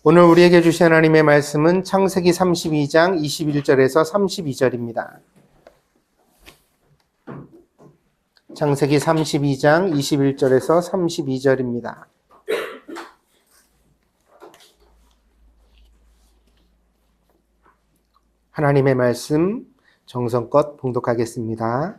오늘 우리에게 주신 하나님의 말씀은 창세기 32장 21절에서 32절입니다. 창세기 32장 21절에서 32절입니다. 하나님의 말씀 정성껏 봉독하겠습니다.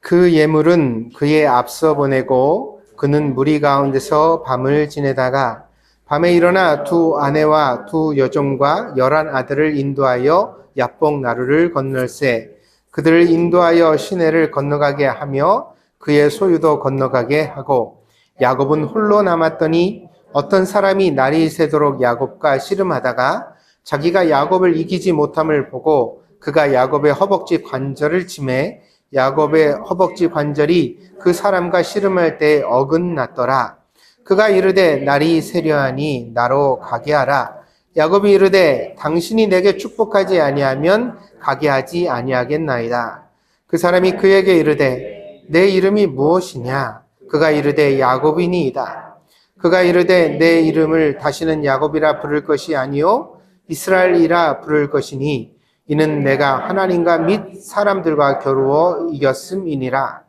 그 예물은 그의 앞서 보내고 그는 무리 가운데서 밤을 지내다가 밤에 일어나 두 아내와 두 여종과 11 아들을 인도하여 야복 나루를 건널세 그들을 인도하여 시내를 건너가게 하며 그의 소유도 건너가게 하고 야곱은 홀로 남았더니 어떤 사람이 날이 새도록 야곱과 씨름하다가 자기가 야곱을 이기지 못함을 보고 그가 야곱의 허벅지 관절을 치매 야곱의 허벅지 관절이 그 사람과 씨름할 때 어긋났더라. 그가 이르되 날이 새려하니 나로 가게 하라. 야곱이 이르되 당신이 내게 축복하지 아니하면 가게 하지 아니하겠나이다. 그 사람이 그에게 이르되 내 이름이 무엇이냐? 그가 이르되 야곱이니이다. 그가 이르되 내 이름을 다시는 야곱이라 부를 것이 아니요 이스라엘이라 부를 것이니 이는 내가 하나님과 및 사람들과 겨루어 이겼음이니라.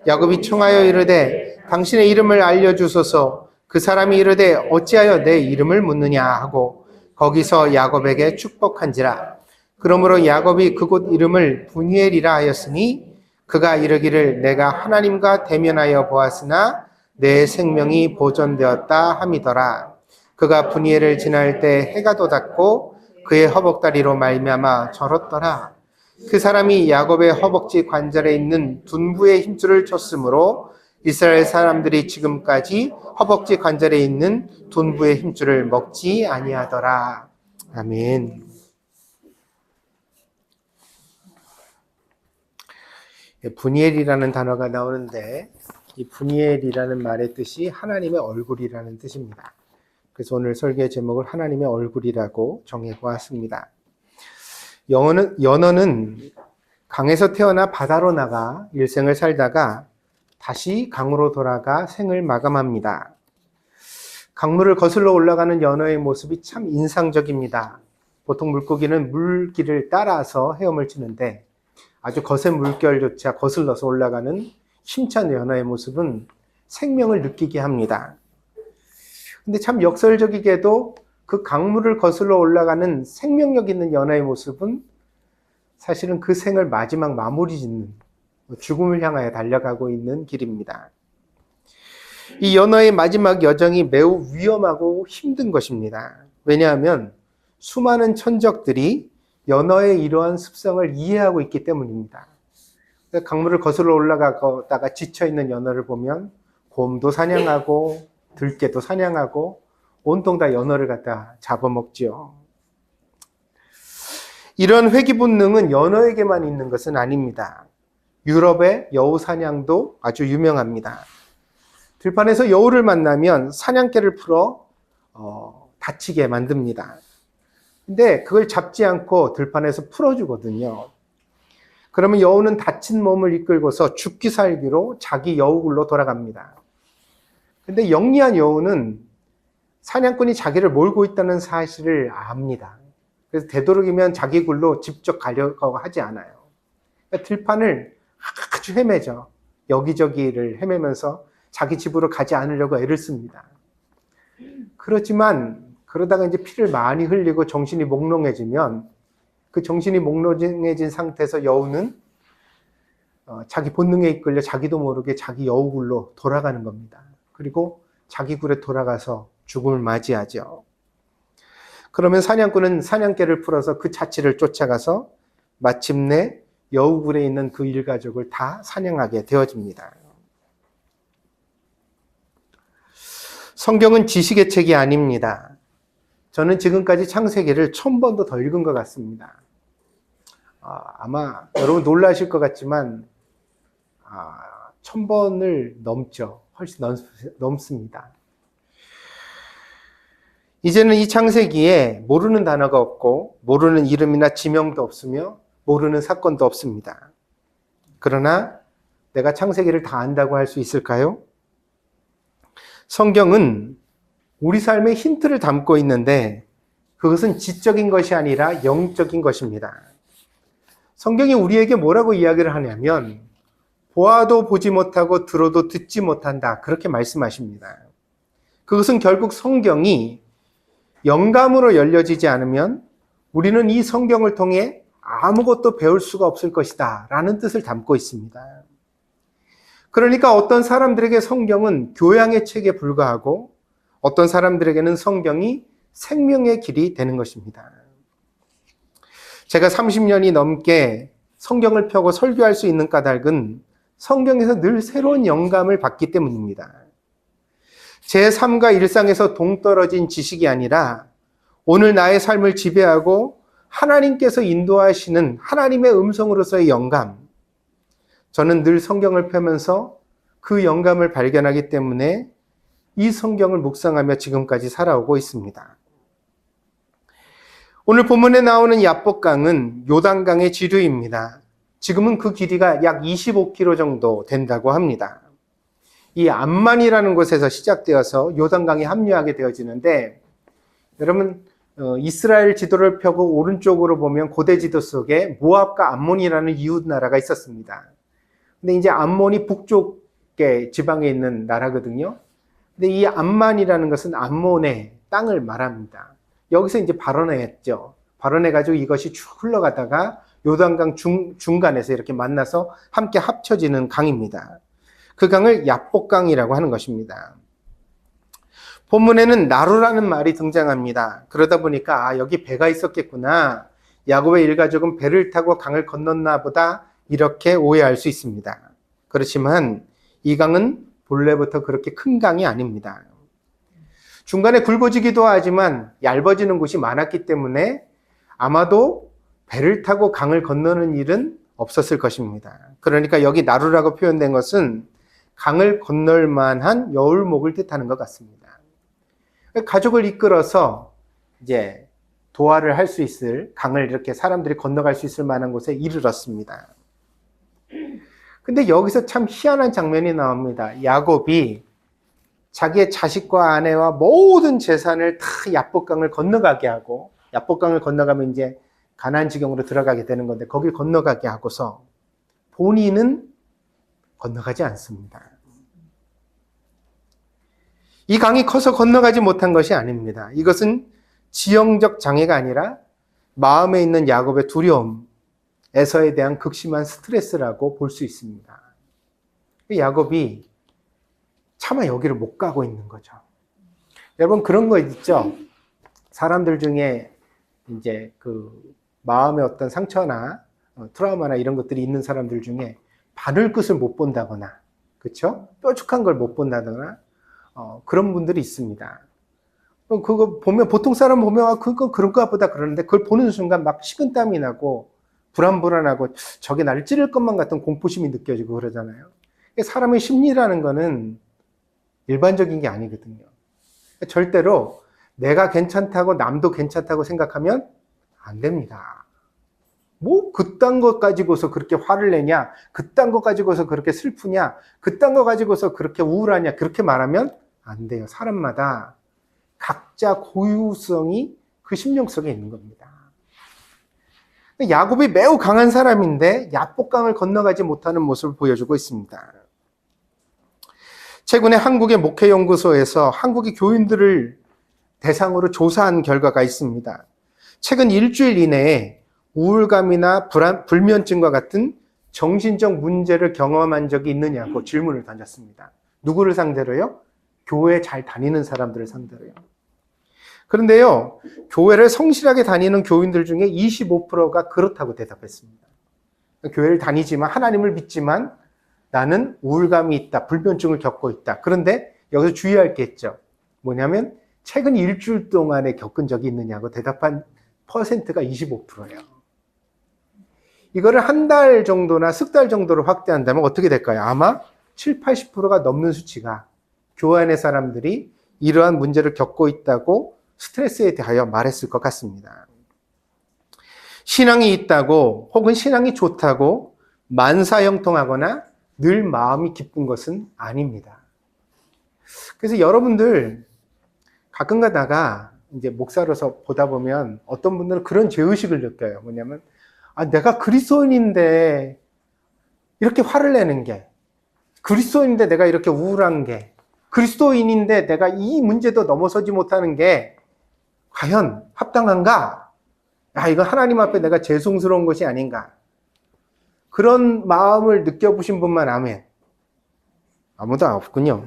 야곱이 청하여 이르되 당신의 이름을 알려주소서. 그 사람이 이르되 어찌하여 내 이름을 묻느냐 하고 거기서 야곱에게 축복한지라. 그러므로 야곱이 그곳 이름을 브니엘이라 하였으니 그가 이르기를 내가 하나님과 대면하여 보았으나 내 생명이 보존되었다 함이더라. 그가 브니엘을 지날 때 해가 돋았고 그의 허벅다리로 말미암아 절었더라. 그 사람이 야곱의 허벅지 관절에 있는 둔부의 힘줄을 쳤으므로 이스라엘 사람들이 지금까지 허벅지 관절에 있는 둔부의 힘줄을 먹지 아니하더라. 아멘. 브니엘이라는 단어가 나오는데 이 브니엘이라는 말의 뜻이 하나님의 얼굴이라는 뜻입니다. 그래서 오늘 설교의 제목을 하나님의 얼굴이라고 정해보았습니다. 연어는 강에서 태어나 바다로 나가 일생을 살다가 다시 강으로 돌아가 생을 마감합니다. 강물을 거슬러 올라가는 연어의 모습이 참 인상적입니다. 보통 물고기는 물길을 따라서 헤엄을 치는데 아주 거센 물결조차 거슬러서 올라가는 힘찬 연어의 모습은 생명을 느끼게 합니다. 근데 참 역설적이게도 그 강물을 거슬러 올라가는 생명력 있는 연어의 모습은 사실은 그 생을 마지막 마무리 짓는 죽음을 향하여 달려가고 있는 길입니다. 이 연어의 마지막 여정이 매우 위험하고 힘든 것입니다. 왜냐하면 수많은 천적들이 연어의 이러한 습성을 이해하고 있기 때문입니다. 강물을 거슬러 올라가다가 지쳐있는 연어를 보면 곰도 사냥하고 들깨도 사냥하고 온통 다 연어를 갖다 잡아먹지요. 이런 회귀 본능은 연어에게만 있는 것은 아닙니다. 유럽의 여우 사냥도 아주 유명합니다. 들판에서 여우를 만나면 사냥개를 풀어 다치게 만듭니다. 근데 그걸 잡지 않고 들판에서 풀어주거든요. 그러면 여우는 다친 몸을 이끌고서 죽기 살기로 자기 여우굴로 돌아갑니다. 근데 영리한 여우는 사냥꾼이 자기를 몰고 있다는 사실을 압니다. 그래서 되도록이면 자기 굴로 직접 가려고 하지 않아요. 그러니까 들판을 아주 헤매죠. 여기저기를 헤매면서 자기 집으로 가지 않으려고 애를 씁니다. 그렇지만 그러다가 이제 피를 많이 흘리고 정신이 몽롱해지면 그 정신이 몽롱해진 상태에서 여우는 자기 본능에 이끌려 자기도 모르게 자기 여우굴로 돌아가는 겁니다. 그리고 자기 굴에 돌아가서 죽음을 맞이하죠. 그러면 사냥꾼은 사냥개를 풀어서 그 자취를 쫓아가서 마침내 여우굴에 있는 그 일가족을 다 사냥하게 되어집니다. 성경은 지식의 책이 아닙니다. 저는 지금까지 창세기를 1000번도 더 읽은 것 같습니다. 아마 여러분 놀라실 것 같지만 1000번을 넘죠. 훨씬 넘습니다. 이제는 이 창세기에 모르는 단어가 없고 모르는 이름이나 지명도 없으며 모르는 사건도 없습니다. 그러나 내가 창세기를 다 안다고 할 수 있을까요? 성경은 우리 삶의 힌트를 담고 있는데 그것은 지적인 것이 아니라 영적인 것입니다. 성경이 우리에게 뭐라고 이야기를 하냐면 보아도 보지 못하고 들어도 듣지 못한다. 그렇게 말씀하십니다. 그것은 결국 성경이 영감으로 열려지지 않으면 우리는 이 성경을 통해 아무것도 배울 수가 없을 것이다 라는 뜻을 담고 있습니다. 그러니까 어떤 사람들에게 성경은 교양의 책에 불과하고 어떤 사람들에게는 성경이 생명의 길이 되는 것입니다. 제가 30년이 넘게 성경을 펴고 설교할 수 있는 까닭은 성경에서 늘 새로운 영감을 받기 때문입니다. 제 삶과 일상에서 동떨어진 지식이 아니라 오늘 나의 삶을 지배하고 하나님께서 인도하시는 하나님의 음성으로서의 영감. 저는 늘 성경을 펴면서 그 영감을 발견하기 때문에 이 성경을 묵상하며 지금까지 살아오고 있습니다. 오늘 본문에 나오는 야복강은 요단강의 지류입니다. 지금은 그 길이가 약 25km 정도 된다고 합니다. 이 암만이라는 곳에서 시작되어서 요단강에 합류하게 되어지는데 여러분 이스라엘 지도를 펴고 오른쪽으로 보면 고대 지도 속에 모압과 암몬이라는 이웃 나라가 있었습니다. 근데 이제 암몬이 북쪽의 지방에 있는 나라거든요. 근데 이 암만이라는 것은 암몬의 땅을 말합니다. 여기서 이제 발원했죠. 발원해가지고 이것이 쭉 흘러가다가 요단강 중간에서 이렇게 만나서 함께 합쳐지는 강입니다. 그 강을 야복강이라고 하는 것입니다. 본문에는 나루라는 말이 등장합니다. 그러다 보니까 여기 배가 있었겠구나. 야곱의 일가족은 배를 타고 강을 건넜나 보다 이렇게 오해할 수 있습니다. 그렇지만 이 강은 본래부터 그렇게 큰 강이 아닙니다. 중간에 굵어지기도 하지만 얇아지는 곳이 많았기 때문에 아마도 배를 타고 강을 건너는 일은 없었을 것입니다. 그러니까 여기 나루라고 표현된 것은 강을 건널 만한 여울목을 뜻하는 것 같습니다. 가족을 이끌어서 이제 도하를 할 수 있을 강을 이렇게 사람들이 건너갈 수 있을 만한 곳에 이르렀습니다. 근데 여기서 참 희한한 장면이 나옵니다. 야곱이 자기의 자식과 아내와 모든 재산을 다 야복강을 건너가게 하고 야복강을 건너가면 이제 가나안 지경으로 들어가게 되는 건데 거길 건너가게 하고서 본인은 건너가지 않습니다. 이 강이 커서 건너가지 못한 것이 아닙니다. 이것은 지형적 장애가 아니라 마음에 있는 야곱의 두려움에서에 대한 극심한 스트레스라고 볼 수 있습니다. 야곱이 차마 여기를 못 가고 있는 거죠. 여러분 그런 거 있죠? 사람들 중에 이제 그 마음의 어떤 상처나 트라우마나 이런 것들이 있는 사람들 중에 바늘끝을 못 본다거나, 그렇죠? 뾰족한 걸 못 본다거나 그런 분들이 있습니다. 그거 보면 보통 사람 보면 그거 그런가 보다 그러는데 그걸 보는 순간 막 식은땀이 나고 불안불안하고 저게 나를 찌를 것만 같은 공포심이 느껴지고 그러잖아요. 사람의 심리라는 거는 일반적인 게 아니거든요. 절대로 내가 괜찮다고 남도 괜찮다고 생각하면 안 됩니다. 뭐 그딴 것 가지고서 그렇게 화를 내냐, 그딴 것 가지고서 그렇게 슬프냐, 그딴 거 가지고서 그렇게 우울하냐, 그렇게 말하면 안 돼요. 사람마다 각자 고유성이 그 심령 속에 있는 겁니다. 야곱이 매우 강한 사람인데 야복강을 건너가지 못하는 모습을 보여주고 있습니다. 최근에 한국의 목회연구소에서 한국의 교인들을 대상으로 조사한 결과가 있습니다. 최근 일주일 이내에 우울감이나 불면증과 같은 정신적 문제를 경험한 적이 있느냐고 질문을 던졌습니다. 누구를 상대로요? 교회 잘 다니는 사람들을 상대로요. 그런데요, 교회를 성실하게 다니는 교인들 중에 25%가 그렇다고 대답했습니다. 교회를 다니지만, 하나님을 믿지만 나는 우울감이 있다, 불면증을 겪고 있다. 그런데 여기서 주의할 게 있죠. 뭐냐면 최근 일주일 동안에 겪은 적이 있느냐고 대답한 퍼센트가 25%예요. 이거를 한 달 정도나 석 달 정도로 확대한다면 어떻게 될까요? 아마 7, 80%가 넘는 수치가 교회 안의 사람들이 이러한 문제를 겪고 있다고 스트레스에 대하여 말했을 것 같습니다. 신앙이 있다고 혹은 신앙이 좋다고 만사형통하거나 늘 마음이 기쁜 것은 아닙니다. 그래서 여러분들 가끔 가다가 이제 목사로서 보다 보면 어떤 분들은 그런 죄의식을 느껴요. 뭐냐면, 내가 그리스도인인데 이렇게 화를 내는 게, 그리스도인인데 내가 이렇게 우울한 게, 그리스도인인데 내가 이 문제도 넘어서지 못하는 게 과연 합당한가? 이거 하나님 앞에 내가 죄송스러운 것이 아닌가? 그런 마음을 느껴보신 분만 아멘. 아무도 없군요.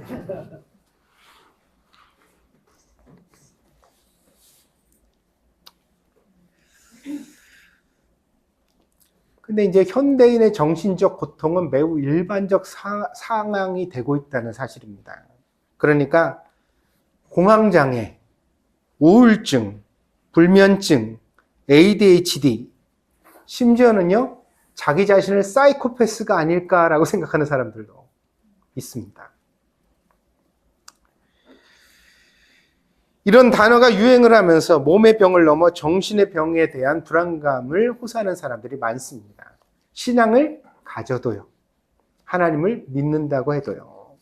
근데 이제 현대인의 정신적 고통은 매우 일반적 상황이 되고 있다는 사실입니다. 그러니까 공황장애, 우울증, 불면증, ADHD, 심지어는요, 자기 자신을 사이코패스가 아닐까라고 생각하는 사람들도 있습니다. 이런 단어가 유행을 하면서 몸의 병을 넘어 정신의 병에 대한 불안감을 호소하는 사람들이 많습니다. 신앙을 가져도요. 하나님을 믿는다고 해도요.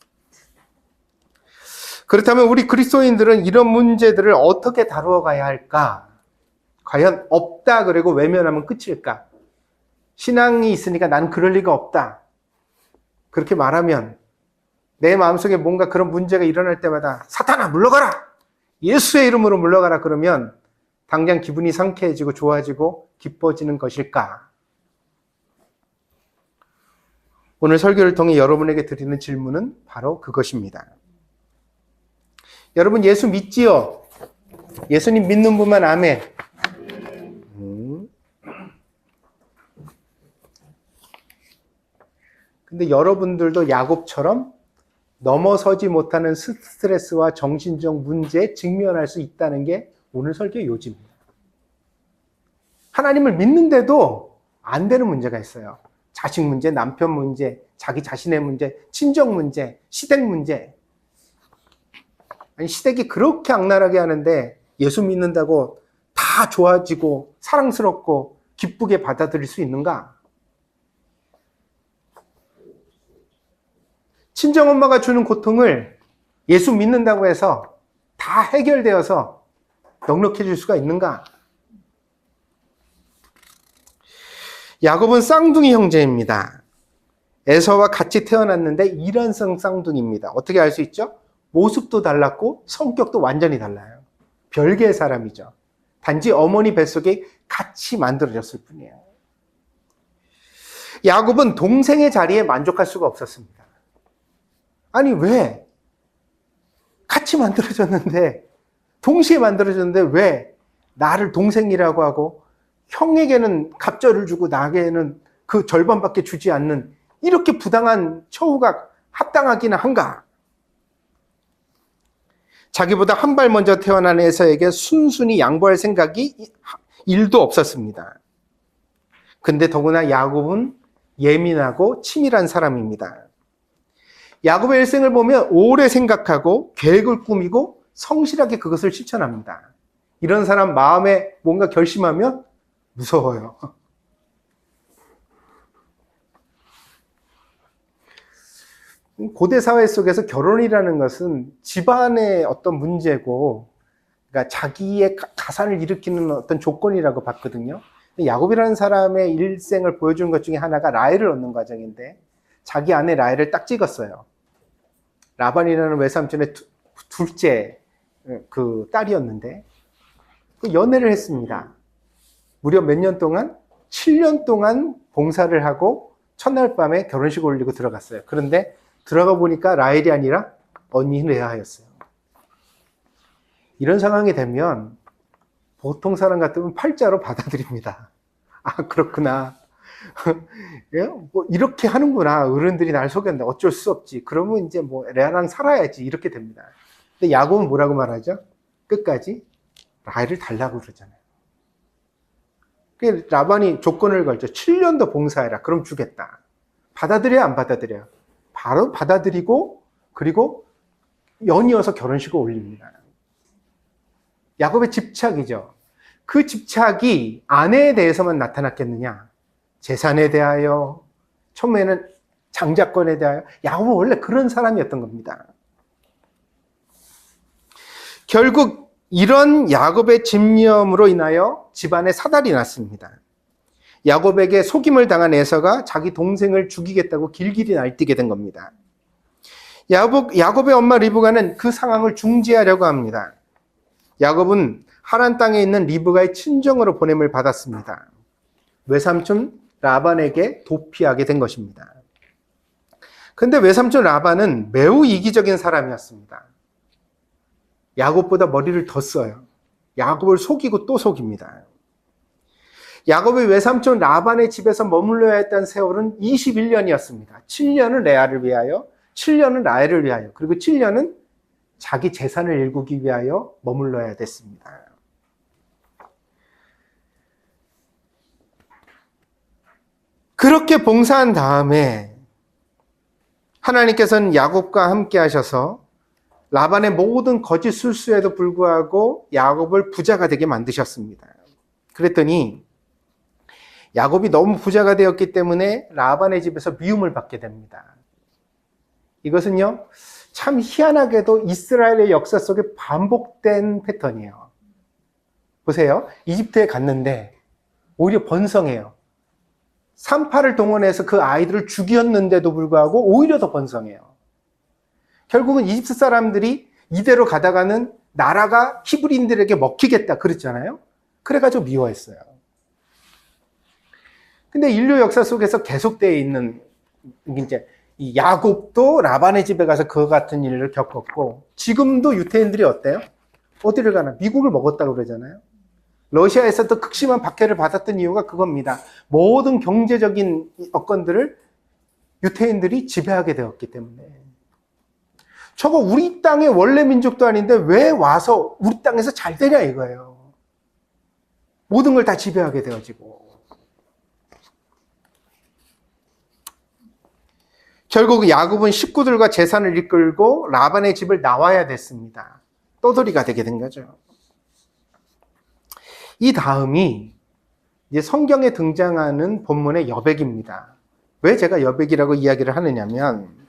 그렇다면 우리 그리스도인들은 이런 문제들을 어떻게 다루어 가야 할까? 과연 없다 그리고 외면하면 끝일까? 신앙이 있으니까 난 그럴 리가 없다. 그렇게 말하면 내 마음속에 뭔가 그런 문제가 일어날 때마다 사탄아 물러가라! 예수의 이름으로 물러가라 그러면 당장 기분이 상쾌해지고 좋아지고 기뻐지는 것일까? 오늘 설교를 통해 여러분에게 드리는 질문은 바로 그것입니다. 여러분 예수 믿지요? 예수님 믿는 분만 아멘. 근데 여러분들도 야곱처럼 넘어서지 못하는 스트레스와 정신적 문제에 직면할 수 있다는 게 오늘 설교의 요지입니다. 하나님을 믿는데도 안 되는 문제가 있어요. 자식 문제, 남편 문제, 자기 자신의 문제, 친정 문제, 시댁 문제. 아니, 시댁이 그렇게 악랄하게 하는데 예수 믿는다고 다 좋아지고 사랑스럽고 기쁘게 받아들일 수 있는가? 친정엄마가 주는 고통을 예수 믿는다고 해서 다 해결되어서 넉넉해질 수가 있는가? 야곱은 쌍둥이 형제입니다. 에서와 같이 태어났는데 일란성 쌍둥이입니다. 어떻게 알 수 있죠? 모습도 달랐고 성격도 완전히 달라요. 별개의 사람이죠. 단지 어머니 뱃속에 같이 만들어졌을 뿐이에요. 야곱은 동생의 자리에 만족할 수가 없었습니다. 아니 왜? 같이 만들어졌는데 동시에 만들어졌는데 왜 나를 동생이라고 하고 형에게는 갑절을 주고 나에게는 그 절반밖에 주지 않는 이렇게 부당한 처우가 합당하기는 한가? 자기보다 한 발 먼저 태어난 에서에게 순순히 양보할 생각이 1도 없었습니다. 근데 더구나 야곱은 예민하고 치밀한 사람입니다. 야곱의 일생을 보면 오래 생각하고 계획을 꾸미고 성실하게 그것을 실천합니다. 이런 사람 마음에 뭔가 결심하면 무서워요. 고대 사회 속에서 결혼이라는 것은 집안의 어떤 문제고, 그러니까 자기의 가산을 일으키는 어떤 조건이라고 봤거든요. 야곱이라는 사람의 일생을 보여주는 것 중에 하나가 라헬을 얻는 과정인데, 자기 아내 라헬을 딱 찍었어요. 라반이라는 외삼촌의 둘째 그 딸이었는데 연애를 했습니다. 무려 몇 년 동안? 7년 동안 봉사를 하고 첫날 밤에 결혼식을 올리고 들어갔어요. 그런데 들어가 보니까 라헬이 아니라 언니 레아였어요. 이런 상황이 되면 보통 사람 같으면 팔자로 받아들입니다. 아 그렇구나. 뭐 이렇게 하는구나. 어른들이 날 속였는데 어쩔 수 없지. 그러면 이제 뭐 레아랑 살아야지. 이렇게 됩니다. 근데 야곱은 뭐라고 말하죠? 끝까지 라헬을 달라고 그러잖아요. 라반이 조건을 걸죠. 7년 더 봉사해라. 그럼 주겠다. 받아들여야 안 받아들여요? 바로 받아들이고 그리고 연이어서 결혼식을 올립니다. 야곱의 집착이죠. 그 집착이 아내에 대해서만 나타났겠느냐? 재산에 대하여, 처음에는 장자권에 대하여. 야곱은 원래 그런 사람이었던 겁니다. 결국 이런 야곱의 집념으로 인하여 집안에 사달이 났습니다. 야곱에게 속임을 당한 에서가 자기 동생을 죽이겠다고 길길이 날뛰게 된 겁니다. 야곱의 엄마 리브가는 그 상황을 중지하려고 합니다. 야곱은 하란 땅에 있는 리브가의 친정으로 보냄을 받았습니다. 외삼촌 라반에게 도피하게 된 것입니다. 그런데 외삼촌 라반은 매우 이기적인 사람이었습니다. 야곱보다 머리를 더 써요. 야곱을 속이고 또 속입니다. 야곱의 외삼촌 라반의 집에서 머물러야 했던 세월은 21년이었습니다. 7년은 레아를 위하여, 7년은 라헬을 위하여, 그리고 7년은 자기 재산을 일구기 위하여 머물러야 됐습니다. 그렇게 봉사한 다음에 하나님께서는 야곱과 함께 하셔서 라반의 모든 거짓 술수에도 불구하고 야곱을 부자가 되게 만드셨습니다. 그랬더니 야곱이 너무 부자가 되었기 때문에 라반의 집에서 미움을 받게 됩니다. 이것은요, 참 희한하게도 이스라엘의 역사 속에 반복된 패턴이에요. 보세요. 이집트에 갔는데 오히려 번성해요. 산파를 동원해서 그 아이들을 죽였는데도 불구하고 오히려 더 번성해요. 결국은 이집트 사람들이 이대로 가다가는 나라가 히브리인들에게 먹히겠다 그랬잖아요. 그래가지고 미워했어요. 근데 인류 역사 속에서 계속되어 있는 이제 이 야곱도 라반의 집에 가서 그와 같은 일을 겪었고, 지금도 유태인들이 어때요? 어디를 가나? 미국을 먹었다고 그러잖아요. 러시아에서도 극심한 박해를 받았던 이유가 그겁니다. 모든 경제적인 여건들을 유태인들이 지배하게 되었기 때문에. 저거 우리 땅의 원래 민족도 아닌데 왜 와서 우리 땅에서 잘 되냐 이거예요. 모든 걸 다 지배하게 되어지고. 결국 야곱은 식구들과 재산을 이끌고 라반의 집을 나와야 됐습니다. 떠돌이가 되게 된 거죠. 이 다음이 이제 성경에 등장하는 본문의 여백입니다. 왜 제가 여백이라고 이야기를 하느냐면,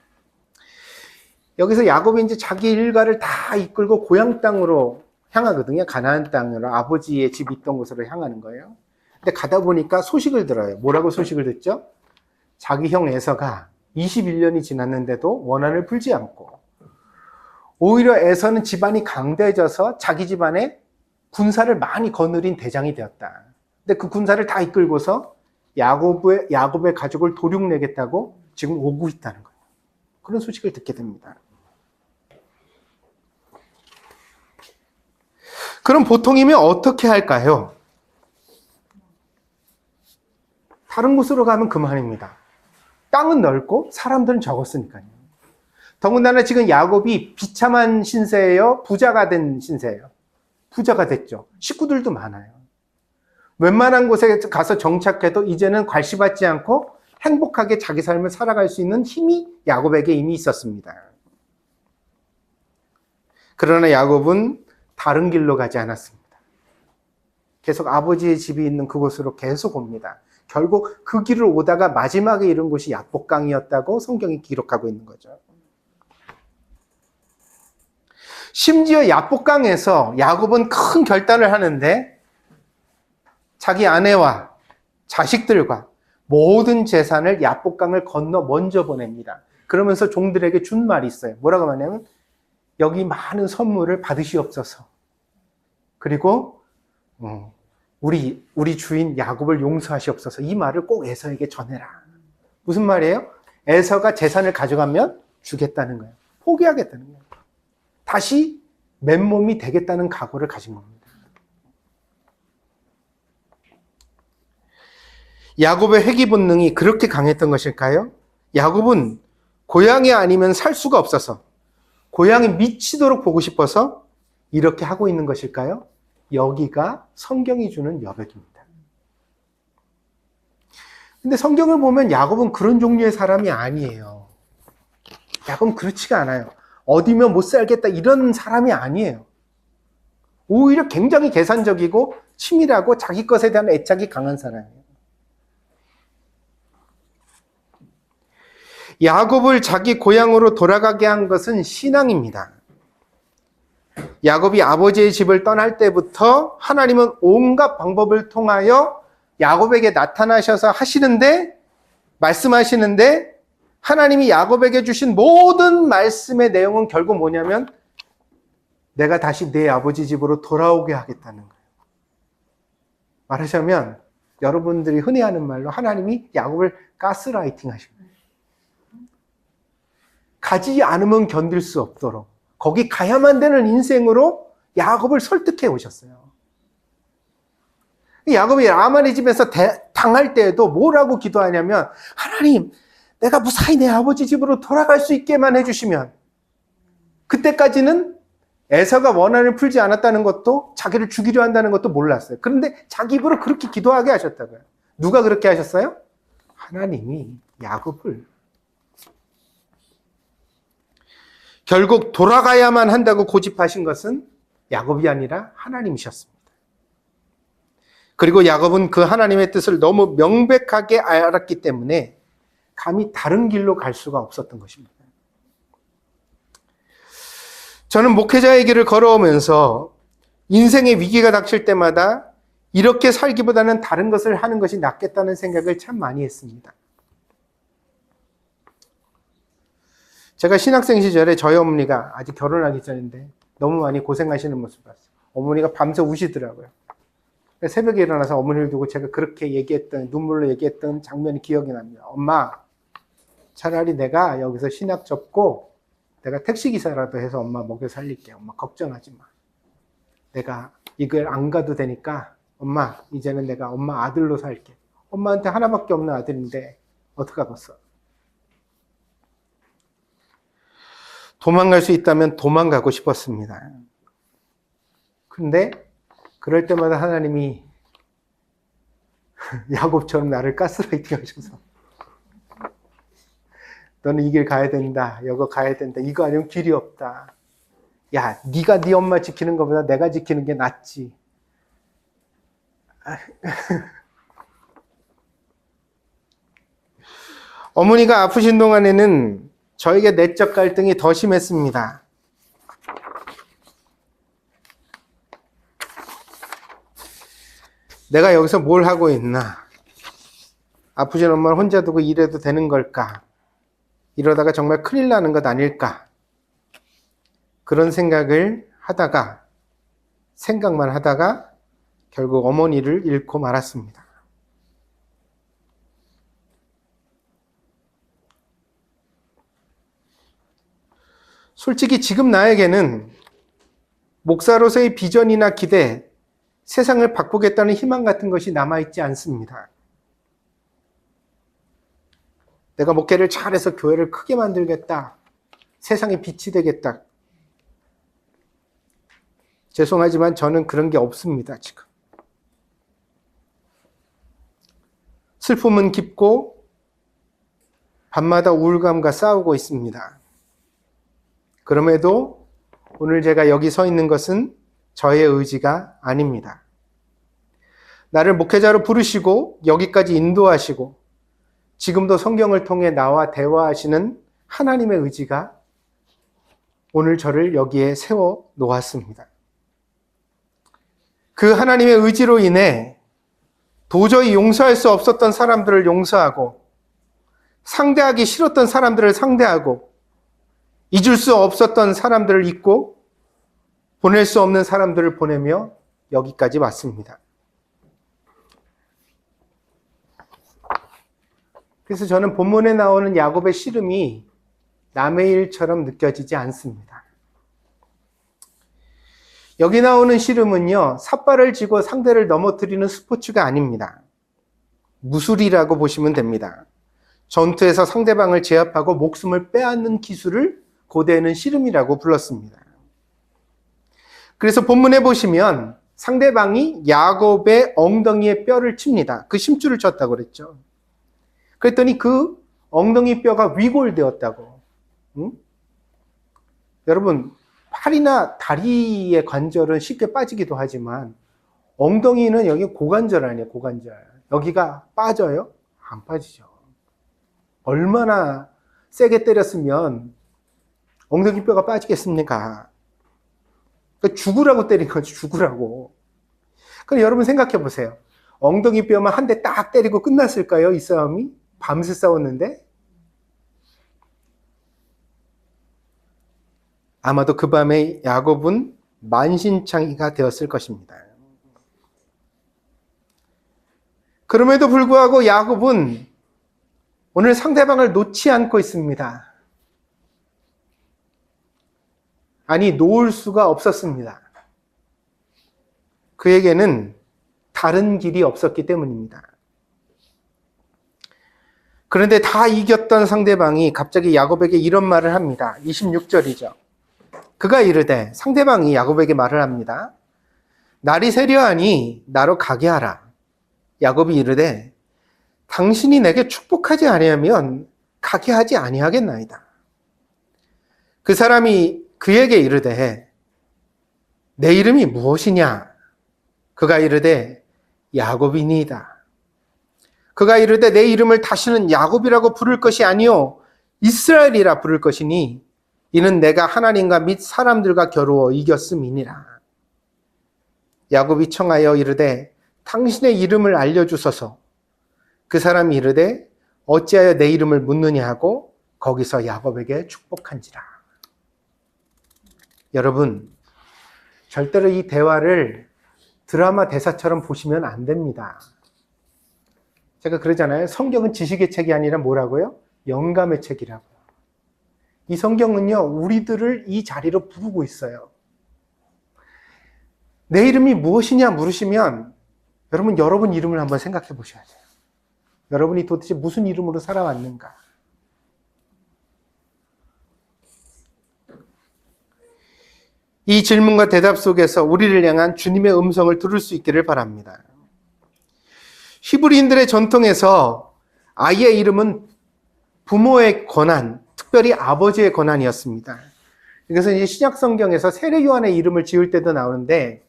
여기서 야곱이 이제 자기 일가를 다 이끌고 고향 땅으로 향하거든요. 가나안 땅으로, 아버지의 집이 있던 곳으로 향하는 거예요. 근데 가다 보니까 소식을 들어요. 뭐라고 소식을 듣죠? 자기 형 에서가 21년이 지났는데도 원한을 풀지 않고, 오히려 에서는 집안이 강대해져서 자기 집안에 군사를 많이 거느린 대장이 되었다. 근데 그 군사를 다 이끌고서 야곱의 가족을 도륙내겠다고 지금 오고 있다는 거예요. 그런 소식을 듣게 됩니다. 그럼 보통이면 어떻게 할까요? 다른 곳으로 가면 그만입니다. 땅은 넓고 사람들은 적었으니까요. 더군다나 지금 야곱이 비참한 신세예요? 부자가 된 신세예요? 부자가 됐죠. 식구들도 많아요. 웬만한 곳에 가서 정착해도 이제는 괄시받지 않고 행복하게 자기 삶을 살아갈 수 있는 힘이 야곱에게 이미 있었습니다. 그러나 야곱은 다른 길로 가지 않았습니다. 계속 아버지의 집이 있는 그곳으로 계속 옵니다. 결국 그 길을 오다가 마지막에 이른 곳이 야복강이었다고 성경이 기록하고 있는 거죠. 심지어 야복강에서 야곱은 큰 결단을 하는데 자기 아내와 자식들과 모든 재산을 야복강을 건너 먼저 보냅니다. 그러면서 종들에게 준 말이 있어요. 뭐라고 하냐면, 여기 많은 선물을 받으시옵소서. 그리고 우리 주인 야곱을 용서하시옵소서. 이 말을 꼭 에서에게 전해라. 무슨 말이에요? 에서가 재산을 가져가면 주겠다는 거예요. 포기하겠다는 거예요. 다시 맨몸이 되겠다는 각오를 가진 겁니다. 야곱의 회귀 본능이 그렇게 강했던 것일까요? 야곱은 고향이 아니면 살 수가 없어서, 고향이 미치도록 보고 싶어서 이렇게 하고 있는 것일까요? 여기가 성경이 주는 여백입니다. 근데 성경을 보면 야곱은 그런 종류의 사람이 아니에요. 야곱은 그렇지가 않아요. 어디면 못 살겠다 이런 사람이 아니에요. 오히려 굉장히 계산적이고 치밀하고 자기 것에 대한 애착이 강한 사람이에요. 야곱을 자기 고향으로 돌아가게 한 것은 신앙입니다. 야곱이 아버지의 집을 떠날 때부터 하나님은 온갖 방법을 통하여 야곱에게 나타나셔서 말씀하시는데 하나님이 야곱에게 주신 모든 말씀의 내용은 결국 뭐냐면 내가 다시 내 아버지 집으로 돌아오게 하겠다는 거예요. 말하자면 여러분들이 흔히 하는 말로 하나님이 야곱을 가스라이팅 하신 거예요. 가지 않으면 견딜 수 없도록 거기 가야만 되는 인생으로 야곱을 설득해 오셨어요. 야곱이 라반의 집에서 당할 때에도 뭐라고 기도하냐면 하나님 내가 무사히 내 아버지 집으로 돌아갈 수 있게만 해주시면 그때까지는 에서가 원한을 풀지 않았다는 것도 자기를 죽이려 한다는 것도 몰랐어요. 그런데 자기 입으로 그렇게 기도하게 하셨다고요. 누가 그렇게 하셨어요? 하나님이 야곱을 결국 돌아가야만 한다고 고집하신 것은 야곱이 아니라 하나님이셨습니다. 그리고 야곱은 그 하나님의 뜻을 너무 명백하게 알았기 때문에 감히 다른 길로 갈 수가 없었던 것입니다. 저는 목회자의 길을 걸어오면서 인생의 위기가 닥칠 때마다 이렇게 살기보다는 다른 것을 하는 것이 낫겠다는 생각을 참 많이 했습니다. 제가 신학생 시절에 저희 어머니가 아직 결혼하기 전인데 너무 많이 고생하시는 모습을 봤어요. 어머니가 밤새 우시더라고요. 새벽에 일어나서 어머니를 두고 제가 그렇게 눈물로 얘기했던 장면이 기억이 납니다. 엄마, 차라리 내가 여기서 신학 접고 내가 택시기사라도 해서 엄마 먹여 살릴게. 엄마 걱정하지 마. 내가 이걸 안 가도 되니까 엄마 이제는 내가 엄마 아들로 살게. 엄마한테 하나밖에 없는 아들인데 어떡하겠어. 도망갈 수 있다면 도망가고 싶었습니다. 근데 그럴 때마다 하나님이 야곱처럼 나를 가스라이팅 하셔서 너는 이 길 가야 된다. 여거 가야 된다. 이거 아니면 길이 없다. 야, 네가 네 엄마 지키는 것보다 내가 지키는 게 낫지. 어머니가 아프신 동안에는 저에게 내적 갈등이 더 심했습니다. 내가 여기서 뭘 하고 있나? 아프신 엄마를 혼자 두고 일해도 되는 걸까? 이러다가 정말 큰일 나는 것 아닐까? 그런 생각만 하다가 결국 어머니를 잃고 말았습니다. 솔직히 지금 나에게는 목사로서의 비전이나 기대, 세상을 바꾸겠다는 희망 같은 것이 남아있지 않습니다. 내가 목회를 잘해서 교회를 크게 만들겠다. 세상에 빛이 되겠다. 죄송하지만 저는 그런 게 없습니다, 지금. 슬픔은 깊고 밤마다 우울감과 싸우고 있습니다. 그럼에도 오늘 제가 여기 서 있는 것은 저의 의지가 아닙니다. 나를 목회자로 부르시고 여기까지 인도하시고 지금도 성경을 통해 나와 대화하시는 하나님의 의지가 오늘 저를 여기에 세워 놓았습니다. 그 하나님의 의지로 인해 도저히 용서할 수 없었던 사람들을 용서하고 상대하기 싫었던 사람들을 상대하고 잊을 수 없었던 사람들을 잊고 보낼 수 없는 사람들을 보내며 여기까지 왔습니다. 그래서 저는 본문에 나오는 야곱의 씨름이 남의 일처럼 느껴지지 않습니다. 여기 나오는 씨름은요, 삿발을 쥐고 상대를 넘어뜨리는 스포츠가 아닙니다. 무술이라고 보시면 됩니다. 전투에서 상대방을 제압하고 목숨을 빼앗는 기술을 고대에는 씨름이라고 불렀습니다. 그래서 본문에 보시면 상대방이 야곱의 엉덩이에 뼈를 칩니다. 그 심줄을 쳤다고 그랬죠. 그랬더니 그 엉덩이 뼈가 위골되었다고. 응? 여러분, 팔이나 다리의 관절은 쉽게 빠지기도 하지만 엉덩이는 여기 고관절 아니에요, 고관절. 여기가 빠져요? 안 빠지죠. 얼마나 세게 때렸으면 엉덩이 뼈가 빠지겠습니까? 그러니까 죽으라고 때린 거죠. 죽으라고. 그럼 여러분 생각해 보세요. 엉덩이 뼈만 한 대 딱 때리고 끝났을까요? 이 싸움이? 밤새 싸웠는데? 아마도 그 밤에 야곱은 만신창이가 되었을 것입니다. 그럼에도 불구하고 야곱은 오늘 상대방을 놓지 않고 있습니다. 아니, 놓을 수가 없었습니다. 그에게는 다른 길이 없었기 때문입니다. 그런데 다 이겼던 상대방이 갑자기 야곱에게 이런 말을 합니다. 26절이죠. 그가 이르되, 상대방이 야곱에게 말을 합니다. 날이 새려하니 나로 가게 하라. 야곱이 이르되, 당신이 내게 축복하지 아니하면 가게 하지 아니하겠나이다. 그 사람이 그에게 이르되, 내 이름이 무엇이냐? 그가 이르되, 야곱이니이다. 그가 이르되, 내 이름을 다시는 야곱이라고 부를 것이 아니요 이스라엘이라 부를 것이니 이는 내가 하나님과 및 사람들과 겨루어 이겼음이니라. 야곱이 청하여 이르되, 당신의 이름을 알려주소서. 그 사람이 이르되, 어찌하여 내 이름을 묻느냐 하고 거기서 야곱에게 축복한지라. 여러분, 절대로 이 대화를 드라마 대사처럼 보시면 안 됩니다. 제가 그러잖아요. 성경은 지식의 책이 아니라 뭐라고요? 영감의 책이라고요. 이 성경은요, 우리들을 이 자리로 부르고 있어요. 내 이름이 무엇이냐 물으시면 여러분 이름을 한번 생각해 보셔야 돼요. 여러분이 도대체 무슨 이름으로 살아왔는가? 이 질문과 대답 속에서 우리를 향한 주님의 음성을 들을 수 있기를 바랍니다. 히브리인들의 전통에서 아이의 이름은 부모의 권한, 특별히 아버지의 권한이었습니다. 그래서 이제 신약 성경에서 세례 요한의 이름을 지을 때도 나오는데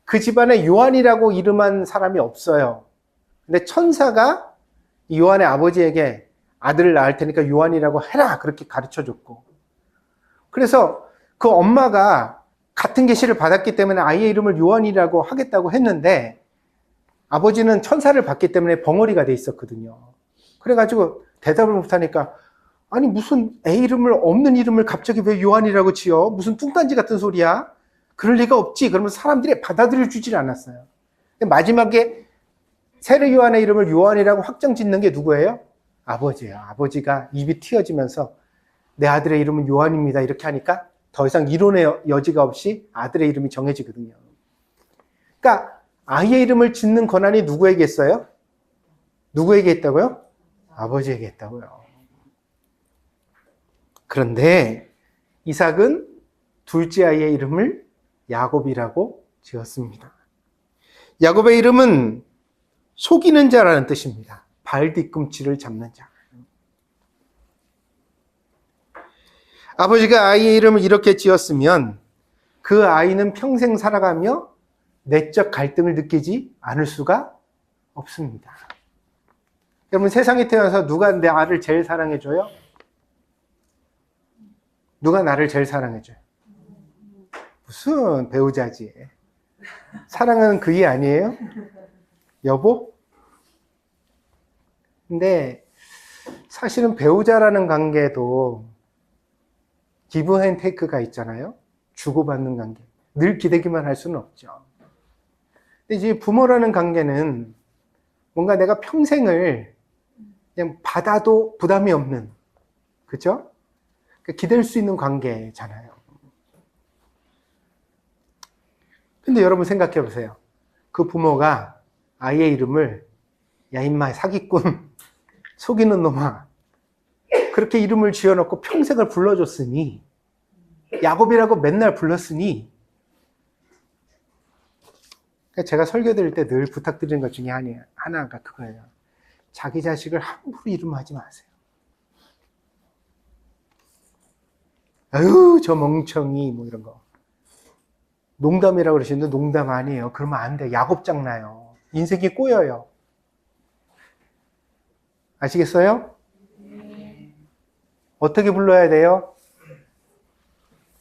그 집안에 요한이라고 이름한 사람이 없어요. 근데 천사가 요한의 아버지에게 아들을 낳을 테니까 요한이라고 해라 그렇게 가르쳐줬고, 그래서 그 엄마가 같은 계시를 받았기 때문에 아이의 이름을 요한이라고 하겠다고 했는데 아버지는 천사를 받기 때문에 벙어리가 돼 있었거든요. 그래가지고 대답을 못하니까, 아니 무슨 애 이름을 없는 이름을 갑자기 왜 요한이라고 지어? 무슨 뚱딴지 같은 소리야? 그럴 리가 없지. 그러면 사람들이 받아들여 주질 않았어요. 마지막에 세례 요한의 이름을 요한이라고 확정 짓는 게 누구예요? 아버지예요. 아버지가 입이 튀어지면서 내 아들의 이름은 요한입니다 이렇게 하니까 더 이상 이론의 여지가 없이 아들의 이름이 정해지거든요. 그러니까 아이의 이름을 짓는 권한이 누구에게 있어요? 누구에게 있다고요? 아버지에게 있다고요. 그런데 이삭은 둘째 아이의 이름을 야곱이라고 지었습니다. 야곱의 이름은 속이는 자라는 뜻입니다. 발 뒤꿈치를 잡는 자. 아버지가 아이의 이름을 이렇게 지었으면 그 아이는 평생 살아가며 내적 갈등을 느끼지 않을 수가 없습니다. 여러분, 세상에 태어나서 누가 내 아를 제일 사랑해줘요? 누가 나를 제일 사랑해줘요? 무슨 배우자지. 사랑하는 그이 아니에요? 여보? 근데 사실은 배우자라는 관계도 기브 앤 테이크가 있잖아요. 주고받는 관계. 늘 기대기만 할 수는 없죠. 근데 이제 부모라는 관계는 뭔가 내가 평생을 그냥 받아도 부담이 없는, 그죠? 그러니까 기댈 수 있는 관계잖아요. 근데 여러분 생각해 보세요. 그 부모가 아이의 이름을 야 임마 사기꾼, 속이는 놈아 그렇게 이름을 지어놓고 평생을 불러줬으니, 야곱이라고 맨날 불렀으니, 제가 설교 드릴 때 늘 부탁드리는 것 중에 하나가 그거예요. 자기 자식을 함부로 이름하지 마세요. 아유 저 멍청이 뭐 이런 거 농담이라고 그러시는데 농담 아니에요. 그러면 안 돼. 야곱장 나요. 인생이 꼬여요. 아시겠어요? 어떻게 불러야 돼요?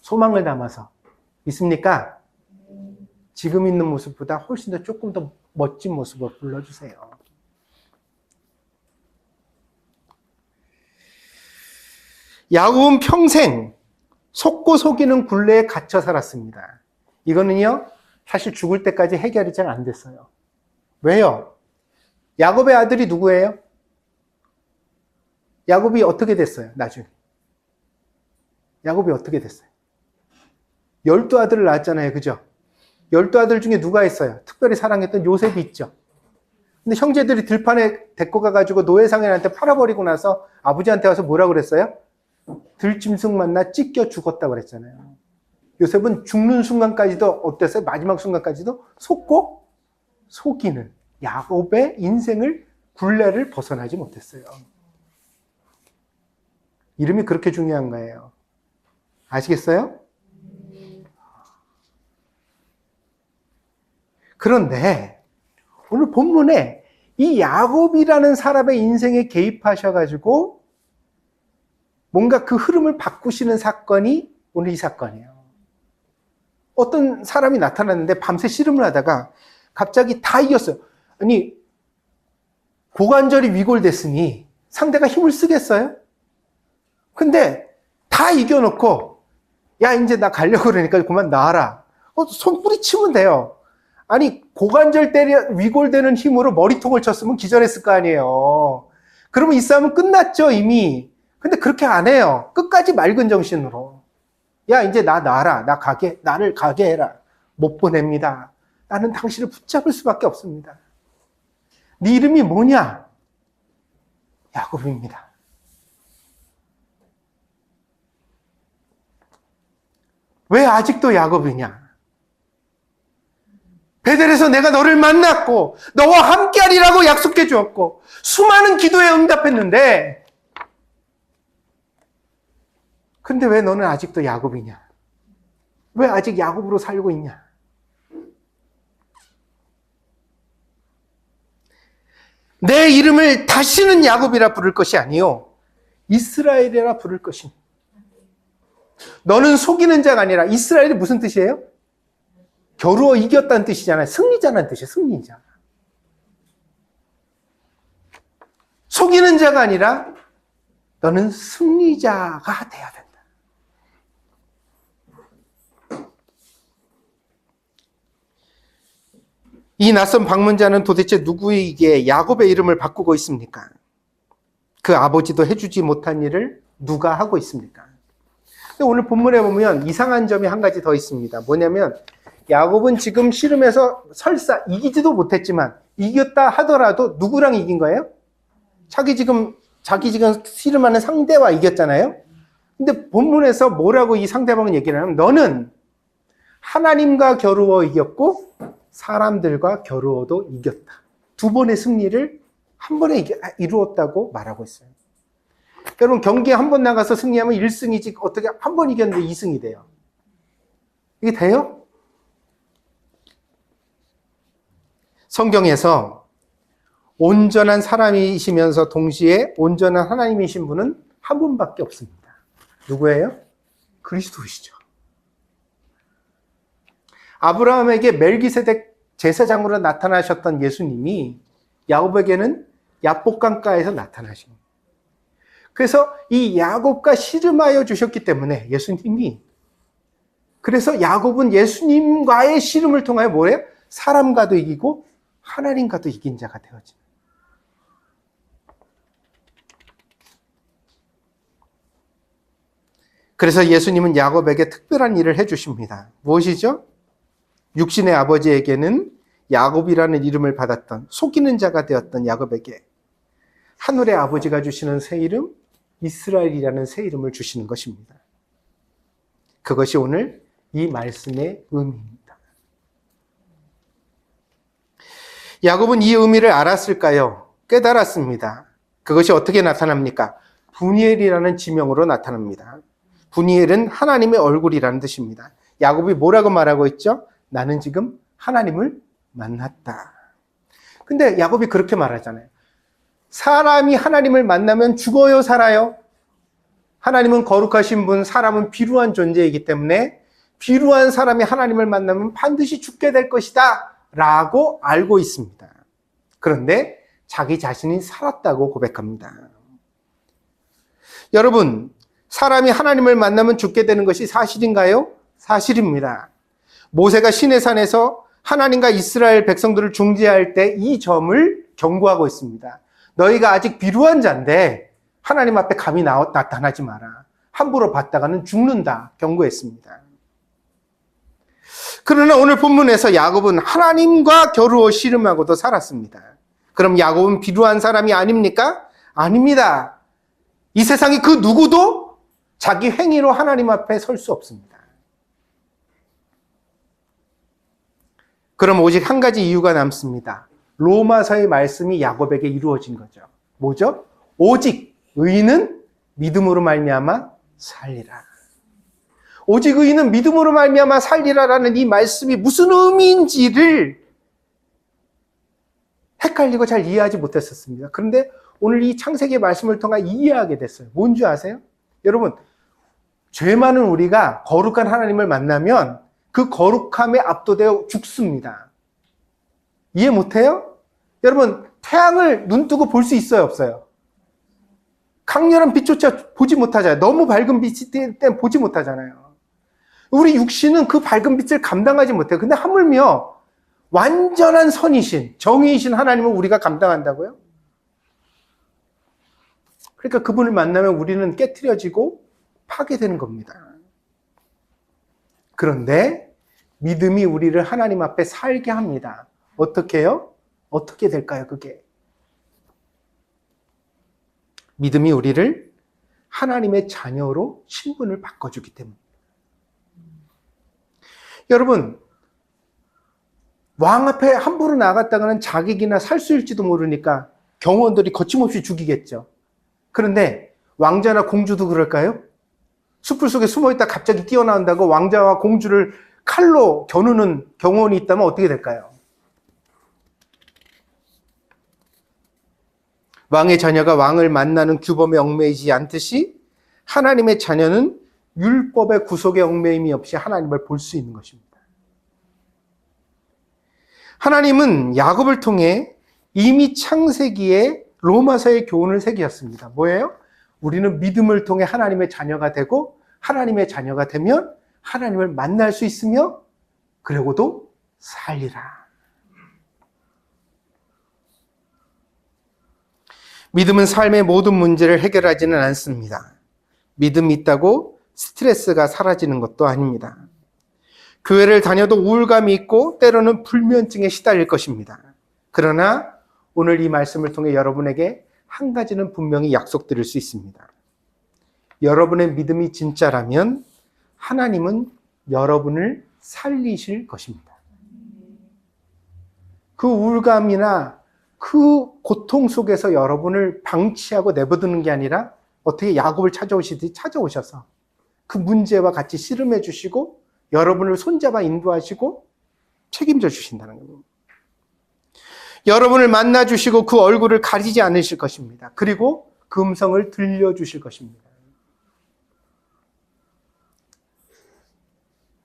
소망을 담아서. 믿습니까? 지금 있는 모습보다 훨씬 더 조금 더 멋진 모습을 불러주세요. 야곱은 평생 속고 속이는 굴레에 갇혀 살았습니다. 이거는요, 사실 죽을 때까지 해결이 잘 안 됐어요. 왜요? 야곱의 아들이 누구예요? 야곱이 어떻게 됐어요, 나중에? 야곱이 어떻게 됐어요? 12아들을 낳았잖아요, 그죠? 12아들 중에 누가 있어요? 특별히 사랑했던 요셉이 있죠. 근데 형제들이 들판에 데리고 가가지고 노예상인한테 팔아버리고 나서 아버지한테 와서 뭐라고 그랬어요? 들짐승 만나 찢겨 죽었다고 그랬잖아요. 요셉은 죽는 순간까지도 어땠어요? 마지막 순간까지도 속고 속이는 야곱의 인생을 굴레를 벗어나지 못했어요. 이름이 그렇게 중요한 거예요. 아시겠어요? 그런데 오늘 본문에 이 야곱이라는 사람의 인생에 개입하셔가지고 뭔가 그 흐름을 바꾸시는 사건이 오늘 이 사건이에요. 어떤 사람이 나타났는데 밤새 씨름을 하다가 갑자기 다 이겼어요. 아니, 고관절이 위골됐으니 상대가 힘을 쓰겠어요? 근데 다 이겨놓고 야, 이제 나 가려고 그러니까 그만 놔라. 손 뿌리치면 돼요. 아니, 고관절 위골되는 힘으로 머리통을 쳤으면 기절했을 거 아니에요. 그러면 이 싸움은 끝났죠, 이미. 근데 그렇게 안 해요. 끝까지 맑은 정신으로. 야, 이제 나 놔라. 나를 가게 해라. 못 보냅니다. 나는 당신을 붙잡을 수밖에 없습니다. 네 이름이 뭐냐? 야곱입니다. 왜 아직도 야곱이냐? 베델에서 내가 너를 만났고 너와 함께하리라고 약속해 주었고 수많은 기도에 응답했는데 근데 왜 너는 아직도 야곱이냐? 왜 아직 야곱으로 살고 있냐? 내 이름을 다시는 야곱이라 부를 것이 아니요 이스라엘이라 부를 것이니 너는 속이는 자가 아니라 이스라엘이 무슨 뜻이에요? 겨루어 이겼다는 뜻이잖아요. 승리자라는 뜻이에요. 승리자. 속이는 자가 아니라 너는 승리자가 돼야 된다. 이 낯선 방문자는 도대체 누구에게 야곱의 이름을 바꾸고 있습니까? 그 아버지도 해주지 못한 일을 누가 하고 있습니까? 근데 오늘 본문에 보면 이상한 점이 한 가지 더 있습니다. 뭐냐면 야곱은 지금 씨름에서 설사 이기지도 못했지만 이겼다 하더라도 누구랑 이긴 거예요? 자기 지금 씨름하는 상대와 이겼잖아요. 근데 본문에서 뭐라고 이 상대방은 얘기를 하냐면 너는 하나님과 겨루어 이겼고 사람들과 겨루어도 이겼다. 두 번의 승리를 한 번에 이루었다고 말하고 있어요. 여러분 경기에 한 번 나가서 승리하면 1승이지 어떻게 한 번 이겼는데 2승이 돼요? 이게 돼요? 성경에서 온전한 사람이시면서 동시에 온전한 하나님이신 분은 한 분밖에 없습니다. 누구예요? 그리스도시죠. 아브라함에게 멜기세덱 제사장으로 나타나셨던 예수님이 야곱에게는 야복강가에서 나타나신 거예요. 그래서 이 야곱과 씨름하여 주셨기 때문에 예수님이 그래서 야곱은 예수님과의 씨름을 통하여 뭐예요? 사람과도 이기고 하나님과도 이긴 자가 되어집니다. 그래서 예수님은 야곱에게 특별한 일을 해주십니다. 무엇이죠? 육신의 아버지에게는 야곱이라는 이름을 받았던 속이는 자가 되었던 야곱에게 하늘의 아버지가 주시는 새 이름 이스라엘이라는 새 이름을 주시는 것입니다. 그것이 오늘 이 말씀의 의미입니다. 야곱은 이 의미를 알았을까요? 깨달았습니다. 그것이 어떻게 나타납니까? 분이엘이라는 지명으로 나타납니다. 분이엘은 하나님의 얼굴이라는 뜻입니다. 야곱이 뭐라고 말하고 있죠? 나는 지금 하나님을 만났다. 근데 야곱이 그렇게 말하잖아요. 사람이 하나님을 만나면 죽어요, 살아요? 하나님은 거룩하신 분, 사람은 비루한 존재이기 때문에 비루한 사람이 하나님을 만나면 반드시 죽게 될 것이다 라고 알고 있습니다. 그런데 자기 자신이 살았다고 고백합니다. 여러분, 사람이 하나님을 만나면 죽게 되는 것이 사실인가요? 사실입니다. 모세가 시내산에서 하나님과 이스라엘 백성들을 중재할 때 이 점을 경고하고 있습니다. 너희가 아직 비루한 자인데 하나님 앞에 감히 나타나지 마라. 함부로 봤다가는 죽는다. 경고했습니다. 그러나 오늘 본문에서 야곱은 하나님과 겨루어 씨름하고도 살았습니다. 그럼 야곱은 비루한 사람이 아닙니까? 아닙니다. 이 세상에 그 누구도 자기 행위로 하나님 앞에 설 수 없습니다. 그럼 오직 한 가지 이유가 남습니다. 로마서의 말씀이 야곱에게 이루어진 거죠. 뭐죠? 오직 의인은 믿음으로 말미암아 살리라. 오직 의인은 믿음으로 말미암아 살리라라는 이 말씀이 무슨 의미인지를 헷갈리고 잘 이해하지 못했었습니다. 그런데 오늘 이 창세기의 말씀을 통해 이해하게 됐어요. 뭔지 아세요? 여러분, 죄 많은 우리가 거룩한 하나님을 만나면 그 거룩함에 압도되어 죽습니다. 이해 못해요? 여러분, 태양을 눈 뜨고 볼 수 있어요, 없어요? 강렬한 빛조차 보지 못하잖아요. 너무 밝은 빛이 때문에 보지 못하잖아요. 우리 육신은 그 밝은 빛을 감당하지 못해요. 근데 하물며 완전한 선이신, 정의이신 하나님을 우리가 감당한다고요? 그러니까 그분을 만나면 우리는 깨트려지고 파괴되는 겁니다. 그런데 믿음이 우리를 하나님 앞에 살게 합니다. 어떻게 해요? 어떻게 될까요, 그게? 믿음이 우리를 하나님의 자녀로 신분을 바꿔주기 때문입니다. 여러분, 왕 앞에 함부로 나갔다가는 자객이나 살수일지도 모르니까 경호원들이 거침없이 죽이겠죠. 그런데 왕자나 공주도 그럴까요? 숯불 속에 숨어있다 갑자기 뛰어나온다고 왕자와 공주를 칼로 겨누는 경호원이 있다면 어떻게 될까요? 왕의 자녀가 왕을 만나는 규범에 얽매이지 않듯이 하나님의 자녀는 율법의 구속에 얽매임이 없이 하나님을 볼 수 있는 것입니다. 하나님은 야곱을 통해 이미 창세기에 로마서의 교훈을 새기셨습니다. 뭐예요? 우리는 믿음을 통해 하나님의 자녀가 되고 하나님의 자녀가 되면 하나님을 만날 수 있으며 그러고도 살리라. 믿음은 삶의 모든 문제를 해결하지는 않습니다. 믿음이 있다고 스트레스가 사라지는 것도 아닙니다. 교회를 다녀도 우울감이 있고 때로는 불면증에 시달릴 것입니다. 그러나 오늘 이 말씀을 통해 여러분에게 한 가지는 분명히 약속드릴 수 있습니다. 여러분의 믿음이 진짜라면 하나님은 여러분을 살리실 것입니다. 그 우울감이나 그 고통 속에서 여러분을 방치하고 내버두는 게 아니라 어떻게 야곱을 찾아오시듯이 찾아오셔서 그 문제와 같이 씨름해 주시고 여러분을 손잡아 인도하시고 책임져 주신다는 겁니다. 여러분을 만나 주시고 그 얼굴을 가리지 않으실 것입니다. 그리고 그 음성을 들려주실 것입니다.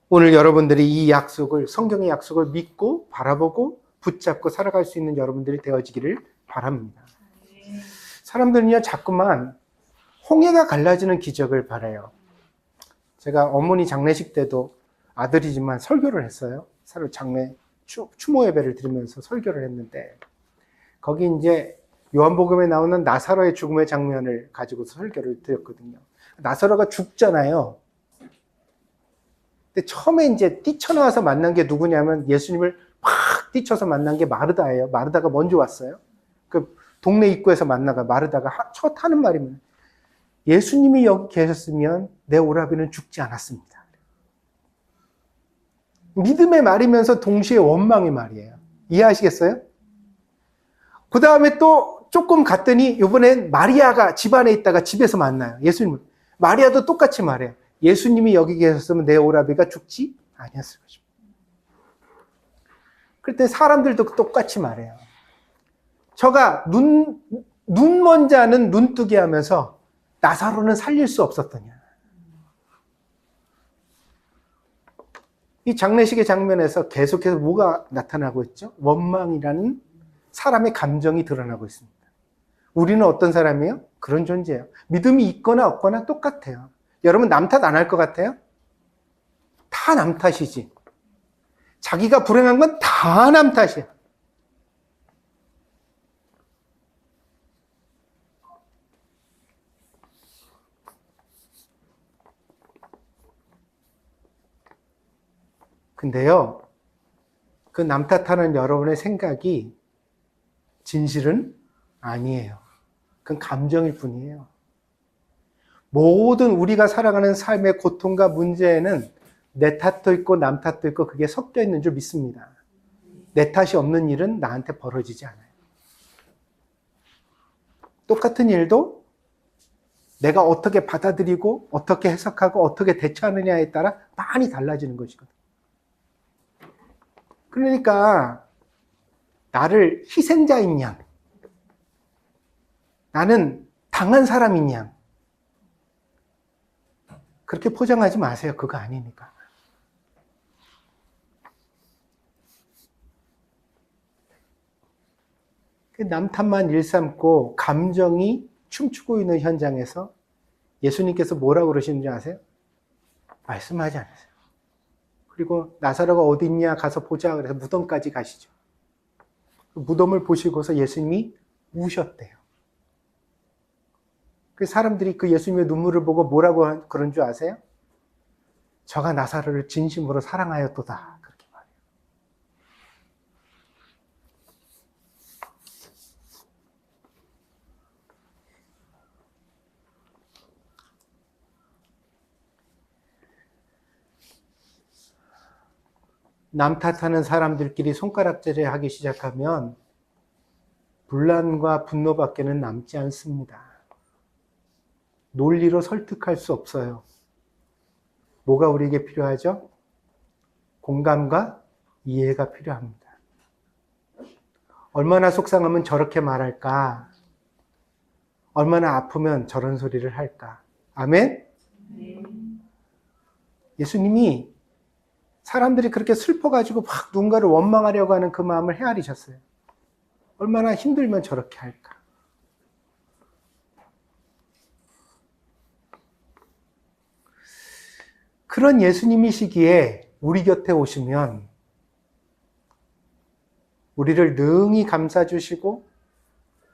오늘 여러분들이 이 약속을, 성경의 약속을 믿고 바라보고 붙잡고 살아갈 수 있는 여러분들이 되어지기를 바랍니다. 사람들은요, 자꾸만 홍해가 갈라지는 기적을 바라요. 제가 어머니 장례식 때도 아들이지만 설교를 했어요. 서로 장례 추모 예배를 드리면서 설교를 했는데 거기 이제 요한복음에 나오는 나사로의 죽음의 장면을 가지고 설교를 드렸거든요. 나사로가 죽잖아요. 근데 처음에 이제 뛰쳐나와서 만난 게 누구냐면 예수님을 막 뛰쳐서 만난 게 마르다예요. 마르다가 먼저 왔어요. 그 동네 입구에서 만나가 마르다가 첫 하는 말이면 예수님이 여기 계셨으면 내 오라비는 죽지 않았습니다. 믿음의 말이면서 동시에 원망의 말이에요. 이해하시겠어요? 그 다음에 또 조금 갔더니 이번엔 마리아가 집안에 있다가 집에서 만나요. 예수님을. 마리아도 똑같이 말해요. 예수님이 여기 계셨으면 내 오라비가 죽지 아니었을 것입니다. 그때 사람들도 똑같이 말해요. 저가 눈 먼 자는 눈뜨게 하면서 나사로는 살릴 수 없었더냐. 이 장례식의 장면에서 계속해서 뭐가 나타나고 있죠? 원망이라는 사람의 감정이 드러나고 있습니다. 우리는 어떤 사람이에요? 그런 존재예요. 믿음이 있거나 없거나 똑같아요. 여러분 남 탓 안 할 것 같아요? 다 남 탓이지. 자기가 불행한 건 다 남 탓이야. 근데요, 그 남 탓하는 여러분의 생각이 진실은 아니에요. 그건 감정일 뿐이에요. 모든 우리가 살아가는 삶의 고통과 문제에는 내 탓도 있고 남 탓도 있고 그게 섞여 있는 줄 믿습니다. 내 탓이 없는 일은 나한테 벌어지지 않아요. 똑같은 일도 내가 어떻게 받아들이고 어떻게 해석하고 어떻게 대처하느냐에 따라 많이 달라지는 것이거든요. 그러니까 나를 희생자인 양, 나는 당한 사람인 양, 그렇게 포장하지 마세요. 그거 아니니까. 남 탓만 일삼고 감정이 춤추고 있는 현장에서 예수님께서 뭐라고 그러시는지 아세요? 말씀하지 않으세요. 그리고 나사로가 어디 있냐 가서 보자 그래서 무덤까지 가시죠. 무덤을 보시고서 예수님이 우셨대요. 그 사람들이 그 예수님의 눈물을 보고 뭐라고 그런 줄 아세요? 저가 나사로를 진심으로 사랑하였도다. 그렇게 말해요. 남 탓하는 사람들끼리 손가락질을 하기 시작하면 분란과 분노밖에는 남지 않습니다. 논리로 설득할 수 없어요. 뭐가 우리에게 필요하죠? 공감과 이해가 필요합니다. 얼마나 속상하면 저렇게 말할까? 얼마나 아프면 저런 소리를 할까? 아멘? 예수님이 사람들이 그렇게 슬퍼가지고 막 누군가를 원망하려고 하는 그 마음을 헤아리셨어요. 얼마나 힘들면 저렇게 할까? 그런 예수님이시기에 우리 곁에 오시면 우리를 능히 감싸주시고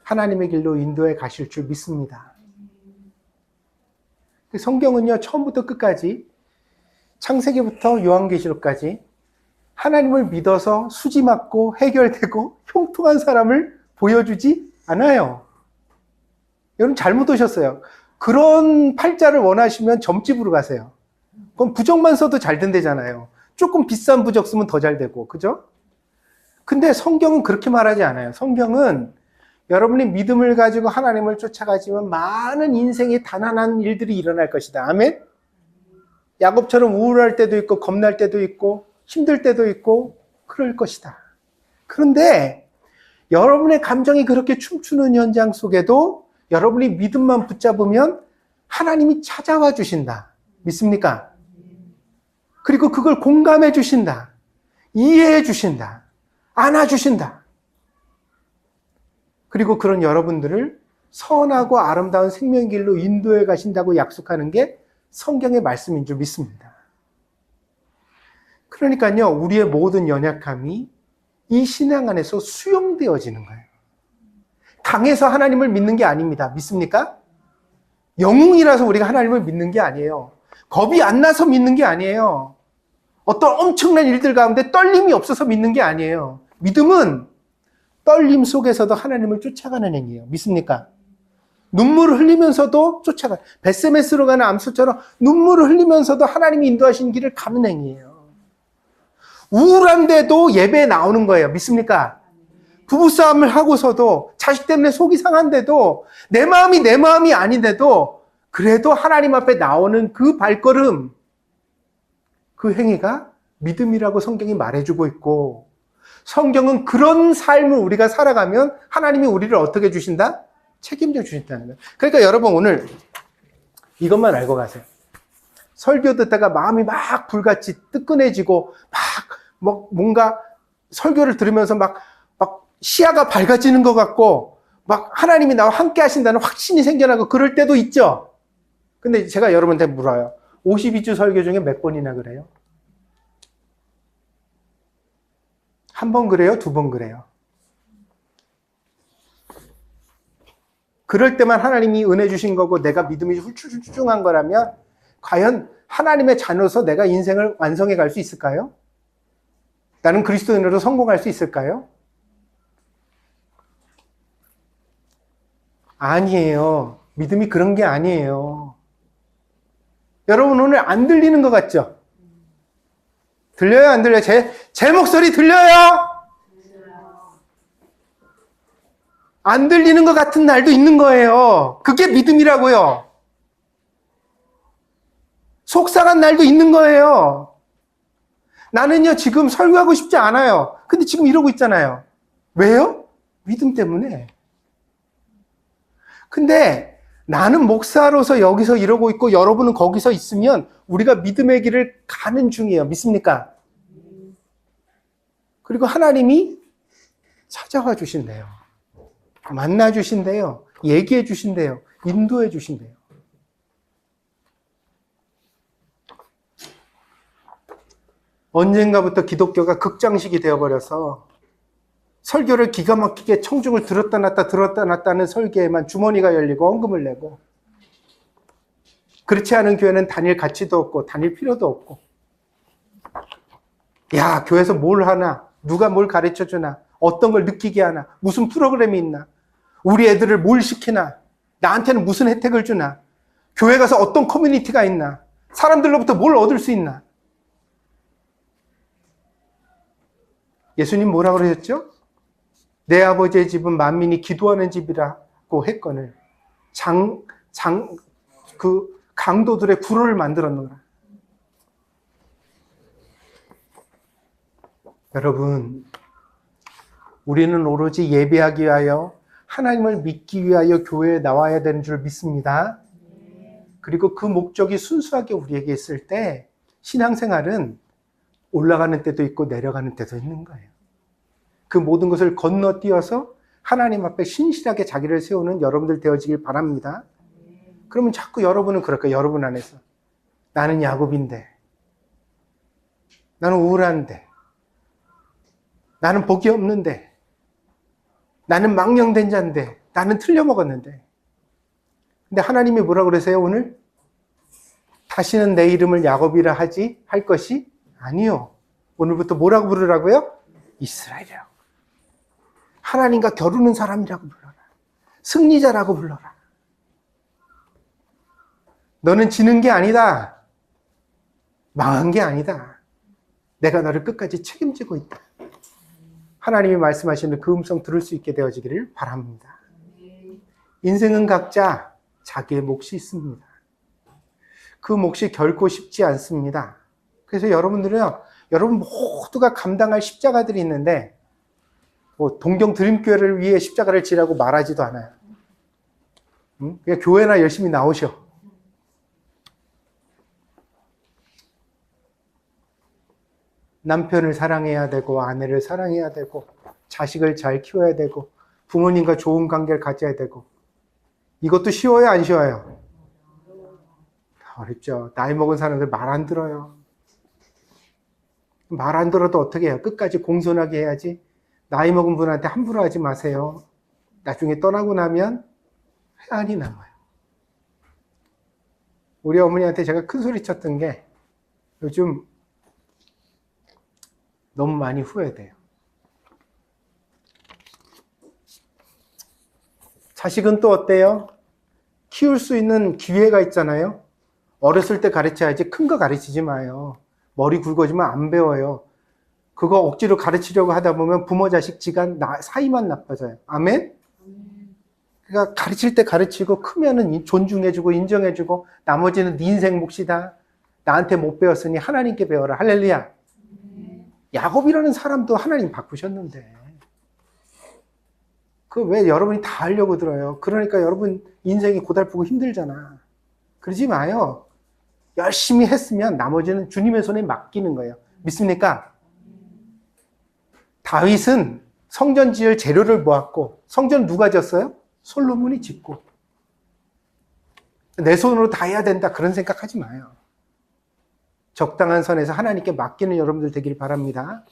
하나님의 길로 인도해 가실 줄 믿습니다. 성경은요, 처음부터 끝까지 창세기부터 요한계시록까지 하나님을 믿어서 수지맞고 해결되고 형통한 사람을 보여주지 않아요. 여러분 잘못 오셨어요. 그런 팔자를 원하시면 점집으로 가세요. 그럼 부적만 써도 잘 된대잖아요. 조금 비싼 부적 쓰면 더 잘 되고, 그죠? 근데 성경은 그렇게 말하지 않아요. 성경은 여러분이 믿음을 가지고 하나님을 쫓아가지만 많은 인생의 단한한 일들이 일어날 것이다. 아멘? 야곱처럼 우울할 때도 있고 겁날 때도 있고 힘들 때도 있고 그럴 것이다. 그런데 여러분의 감정이 그렇게 춤추는 현장 속에도 여러분이 믿음만 붙잡으면 하나님이 찾아와 주신다. 믿습니까? 그리고 그걸 공감해 주신다. 이해해 주신다. 안아 주신다. 그리고 그런 여러분들을 선하고 아름다운 생명의 길로 인도해 가신다고 약속하는 게 성경의 말씀인 줄 믿습니다. 그러니까요, 우리의 모든 연약함이 이 신앙 안에서 수용되어지는 거예요. 강해서 하나님을 믿는 게 아닙니다. 믿습니까? 영웅이라서 우리가 하나님을 믿는 게 아니에요. 겁이 안 나서 믿는 게 아니에요. 어떤 엄청난 일들 가운데 떨림이 없어서 믿는 게 아니에요. 믿음은 떨림 속에서도 하나님을 쫓아가는 행위예요. 믿습니까? 눈물을 흘리면서도 쫓아가. 벳세메스로 가는 암소처럼 눈물을 흘리면서도 하나님이 인도하신 길을 가는 행위예요. 우울한데도 예배에 나오는 거예요. 믿습니까? 부부싸움을 하고서도 자식 때문에 속이 상한데도 내 마음이 아닌데도 그래도 하나님 앞에 나오는 그 발걸음, 그 행위가 믿음이라고 성경이 말해주고 있고, 성경은 그런 삶을 우리가 살아가면 하나님이 우리를 어떻게 주신다? 책임져 주신다는 거예요. 그러니까 여러분 오늘 이것만 알고 가세요. 설교 듣다가 마음이 막 불같이 뜨끈해지고 막 뭔가 설교를 들으면서 막 시야가 밝아지는 것 같고 막 하나님이 나와 함께 하신다는 확신이 생겨나고 그럴 때도 있죠. 근데 제가 여러분한테 물어요. 52주 설교 중에 몇 번이나 그래요? 한 번 그래요? 두 번 그래요? 그럴 때만 하나님이 은혜 주신 거고 내가 믿음이 훌쭉훌쭉한 거라면 과연 하나님의 자녀로서 내가 인생을 완성해 갈 수 있을까요? 나는 그리스도인으로 성공할 수 있을까요? 아니에요. 믿음이 그런 게 아니에요. 여러분 오늘 안 들리는 것 같죠? 들려요? 안 들려요? 제 목소리 들려요? 안 들리는 것 같은 날도 있는 거예요. 그게 믿음이라고요. 속상한 날도 있는 거예요. 나는요, 지금 설교하고 싶지 않아요. 근데 지금 이러고 있잖아요. 왜요? 믿음 때문에. 근데 나는 목사로서 여기서 이러고 있고 여러분은 거기서 있으면 우리가 믿음의 길을 가는 중이에요. 믿습니까? 그리고 하나님이 찾아와 주신대요. 만나 주신대요. 얘기해 주신대요. 인도해 주신대요. 언젠가부터 기독교가 극장식이 되어버려서 설교를 기가 막히게 청중을 들었다 놨다 하는 설교에만 주머니가 열리고 헌금을 내고, 그렇지 않은 교회는 다닐 가치도 없고 다닐 필요도 없고, 야, 교회에서 뭘 하나, 누가 뭘 가르쳐 주나, 어떤 걸 느끼게 하나, 무슨 프로그램이 있나, 우리 애들을 뭘 시키나, 나한테는 무슨 혜택을 주나, 교회 가서 어떤 커뮤니티가 있나, 사람들로부터 뭘 얻을 수 있나. 예수님 뭐라고 그러셨죠? 내 아버지의 집은 만민이 기도하는 집이라고 했거늘 그 강도들의 구로를 만들었노라. 여러분, 우리는 오로지 예배하기 위하여 하나님을 믿기 위하여 교회에 나와야 되는 줄 믿습니다. 그리고 그 목적이 순수하게 우리에게 있을 때 신앙생활은 올라가는 때도 있고 내려가는 때도 있는 거예요. 그 모든 것을 건너뛰어서 하나님 앞에 신실하게 자기를 세우는 여러분들 되어지길 바랍니다. 그러면 자꾸 여러분은 그럴 거예요. 여러분 안에서 나는 야곱인데, 나는 우울한데, 나는 복이 없는데, 나는 망령된 자인데, 나는 틀려먹었는데. 근데 하나님이 뭐라고 그러세요 오늘? 다시는 내 이름을 야곱이라 할 것이 아니요. 오늘부터 뭐라고 부르라고요? 이스라엘이라고. 하나님과 겨루는 사람이라고 불러라. 승리자라고 불러라. 너는 지는 게 아니다. 망한 게 아니다. 내가 너를 끝까지 책임지고 있다. 하나님이 말씀하시는 그 음성 들을 수 있게 되어지기를 바랍니다. 인생은 각자 자기의 몫이 있습니다. 그 몫이 결코 쉽지 않습니다. 그래서 여러분들은요, 여러분 모두가 감당할 십자가들이 있는데, 뭐 동경 드림교회를 위해 십자가를 지라고 말하지도 않아요. 그냥 교회나 열심히 나오셔. 남편을 사랑해야 되고, 아내를 사랑해야 되고, 자식을 잘 키워야 되고, 부모님과 좋은 관계를 가져야 되고, 이것도 쉬워요, 안 쉬워요? 어렵죠. 나이 먹은 사람들 말 안 들어요. 말 안 들어도 어떻게 해요? 끝까지 공손하게 해야지. 나이 먹은 분한테 함부로 하지 마세요. 나중에 떠나고 나면 회한이 남아요. 우리 어머니한테 제가 큰 소리 쳤던 게 요즘 너무 많이 후회돼요. 자식은 또 어때요? 키울 수 있는 기회가 있잖아요. 어렸을 때 가르쳐야지 큰 거 가르치지 마요. 머리 굵어지면 안 배워요. 그거 억지로 가르치려고 하다 보면 부모 자식 지간 사이만 나빠져요. 아멘? 그러니까 가르칠 때 가르치고 크면은 존중해주고 인정해주고 나머지는 네 인생 몫이다. 나한테 못 배웠으니 하나님께 배워라. 할렐루야. 야곱이라는 사람도 하나님 바꾸셨는데 그 왜 여러분이 다 하려고 들어요? 그러니까 여러분 인생이 고달프고 힘들잖아. 그러지 마요. 열심히 했으면 나머지는 주님의 손에 맡기는 거예요. 믿습니까? 다윗은 성전 지을 재료를 모았고, 성전 누가 졌어요? 솔로몬이 짓고. 내 손으로 다 해야 된다, 그런 생각하지 마요. 적당한 선에서 하나님께 맡기는 여러분들 되길 바랍니다.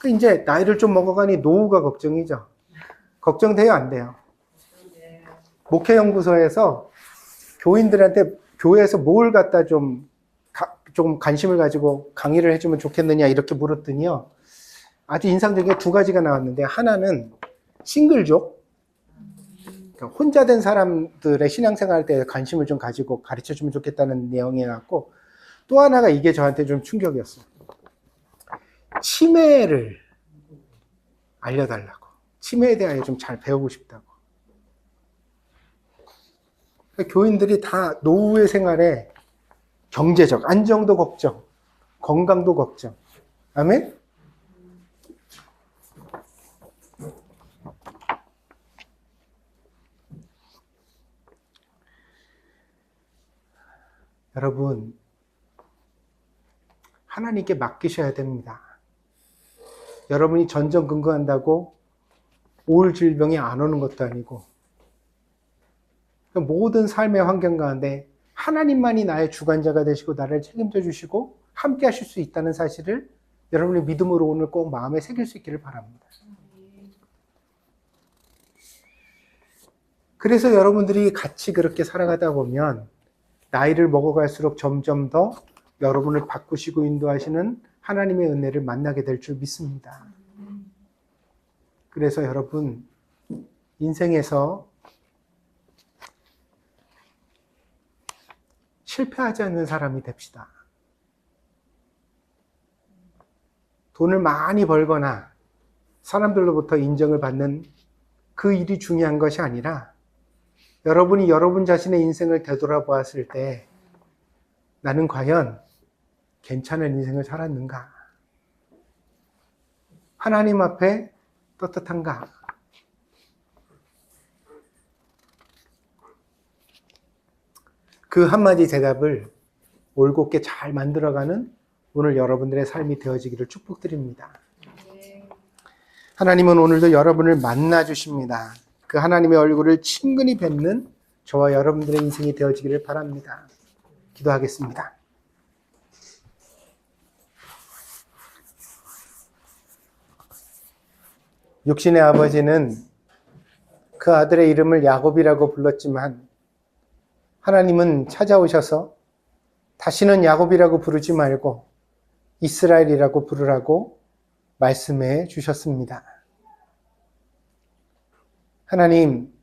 이제 나이를 좀 먹어가니 노후가 걱정이죠. 걱정돼요, 안 돼요? 목회연구소에서 교인들한테 교회에서 뭘 갖다 좀 관심을 가지고 강의를 해주면 좋겠느냐 이렇게 물었더니요, 아주 인상적인 게 두 가지가 나왔는데, 하나는 싱글족, 그러니까 혼자 된 사람들의 신앙생활에 대해 관심을 좀 가지고 가르쳐주면 좋겠다는 내용이 나왔고, 또 하나가 이게 저한테 좀 충격이었어요. 치매를 알려달라고. 치매에 대하여 좀 잘 배우고 싶다고. 교인들이 다 노후의 생활에 경제적 안정도 걱정, 건강도 걱정. 아멘? 여러분, 하나님께 맡기셔야 됩니다. 여러분이 전전긍긍한다고 올 질병이 안 오는 것도 아니고, 모든 삶의 환경 가운데 하나님만이 나의 주관자가 되시고 나를 책임져 주시고 함께 하실 수 있다는 사실을 여러분의 믿음으로 오늘 꼭 마음에 새길 수 있기를 바랍니다. 그래서 여러분들이 같이 그렇게 살아가다 보면 나이를 먹어갈수록 점점 더 여러분을 바꾸시고 인도하시는 하나님의 은혜를 만나게 될 줄 믿습니다. 그래서 여러분, 인생에서 실패하지 않는 사람이 됩시다. 돈을 많이 벌거나 사람들로부터 인정을 받는 그 일이 중요한 것이 아니라, 여러분이 여러분 자신의 인생을 되돌아보았을 때 나는 과연 괜찮은 인생을 살았는가? 하나님 앞에 떳떳한가? 그 한마디 대답을 올곧게 잘 만들어가는 오늘 여러분들의 삶이 되어지기를 축복드립니다. 하나님은 오늘도 여러분을 만나 주십니다. 그 하나님의 얼굴을 친근히 뵙는 저와 여러분들의 인생이 되어지기를 바랍니다. 기도하겠습니다. 육신의 아버지는 그 아들의 이름을 야곱이라고 불렀지만, 하나님은 찾아오셔서 다시는 야곱이라고 부르지 말고 이스라엘이라고 부르라고 말씀해 주셨습니다. 하나님,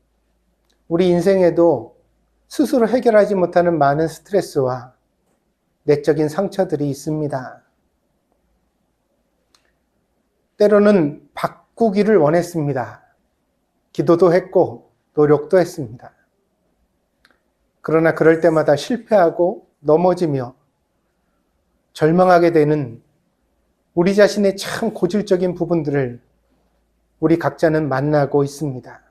우리 인생에도 스스로 해결하지 못하는 많은 스트레스와 내적인 상처들이 있습니다. 때로는 바꾸기를 원했습니다. 기도도 했고 노력도 했습니다. 그러나 그럴 때마다 실패하고 넘어지며 절망하게 되는 우리 자신의 참 고질적인 부분들을 우리 각자는 만나고 있습니다.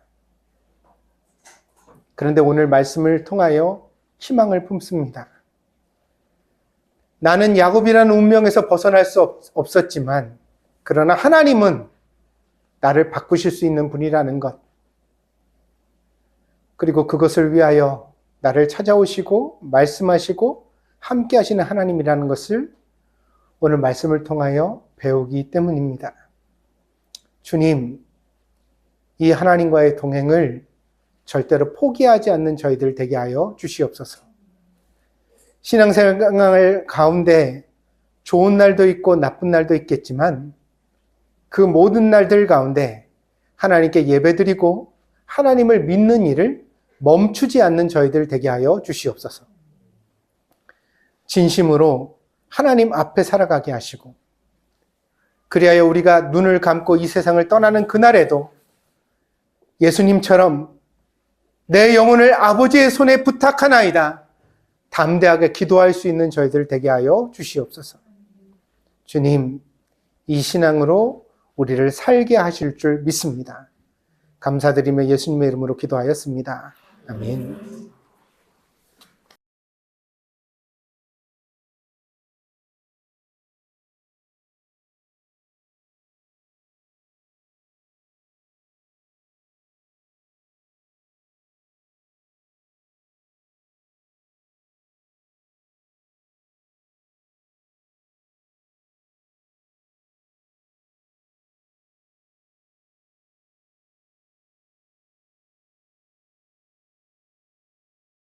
그런데 오늘 말씀을 통하여 희망을 품습니다. 나는 야곱이라는 운명에서 벗어날 수 없었지만, 그러나 하나님은 나를 바꾸실 수 있는 분이라는 것, 그리고 그것을 위하여 나를 찾아오시고 말씀하시고 함께 하시는 하나님이라는 것을 오늘 말씀을 통하여 배우기 때문입니다. 주님, 이 하나님과의 동행을 절대로 포기하지 않는 저희들 되게 하여 주시옵소서. 신앙생활 가운데 좋은 날도 있고 나쁜 날도 있겠지만, 그 모든 날들 가운데 하나님께 예배드리고 하나님을 믿는 일을 멈추지 않는 저희들 되게 하여 주시옵소서. 진심으로 하나님 앞에 살아가게 하시고, 그리하여 우리가 눈을 감고 이 세상을 떠나는 그날에도 예수님처럼 내 영혼을 아버지의 손에 부탁하나이다 담대하게 기도할 수 있는 저희들 되게 하여 주시옵소서. 주님, 이 신앙으로 우리를 살게 하실 줄 믿습니다. 감사드리며 예수님의 이름으로 기도하였습니다. 아멘.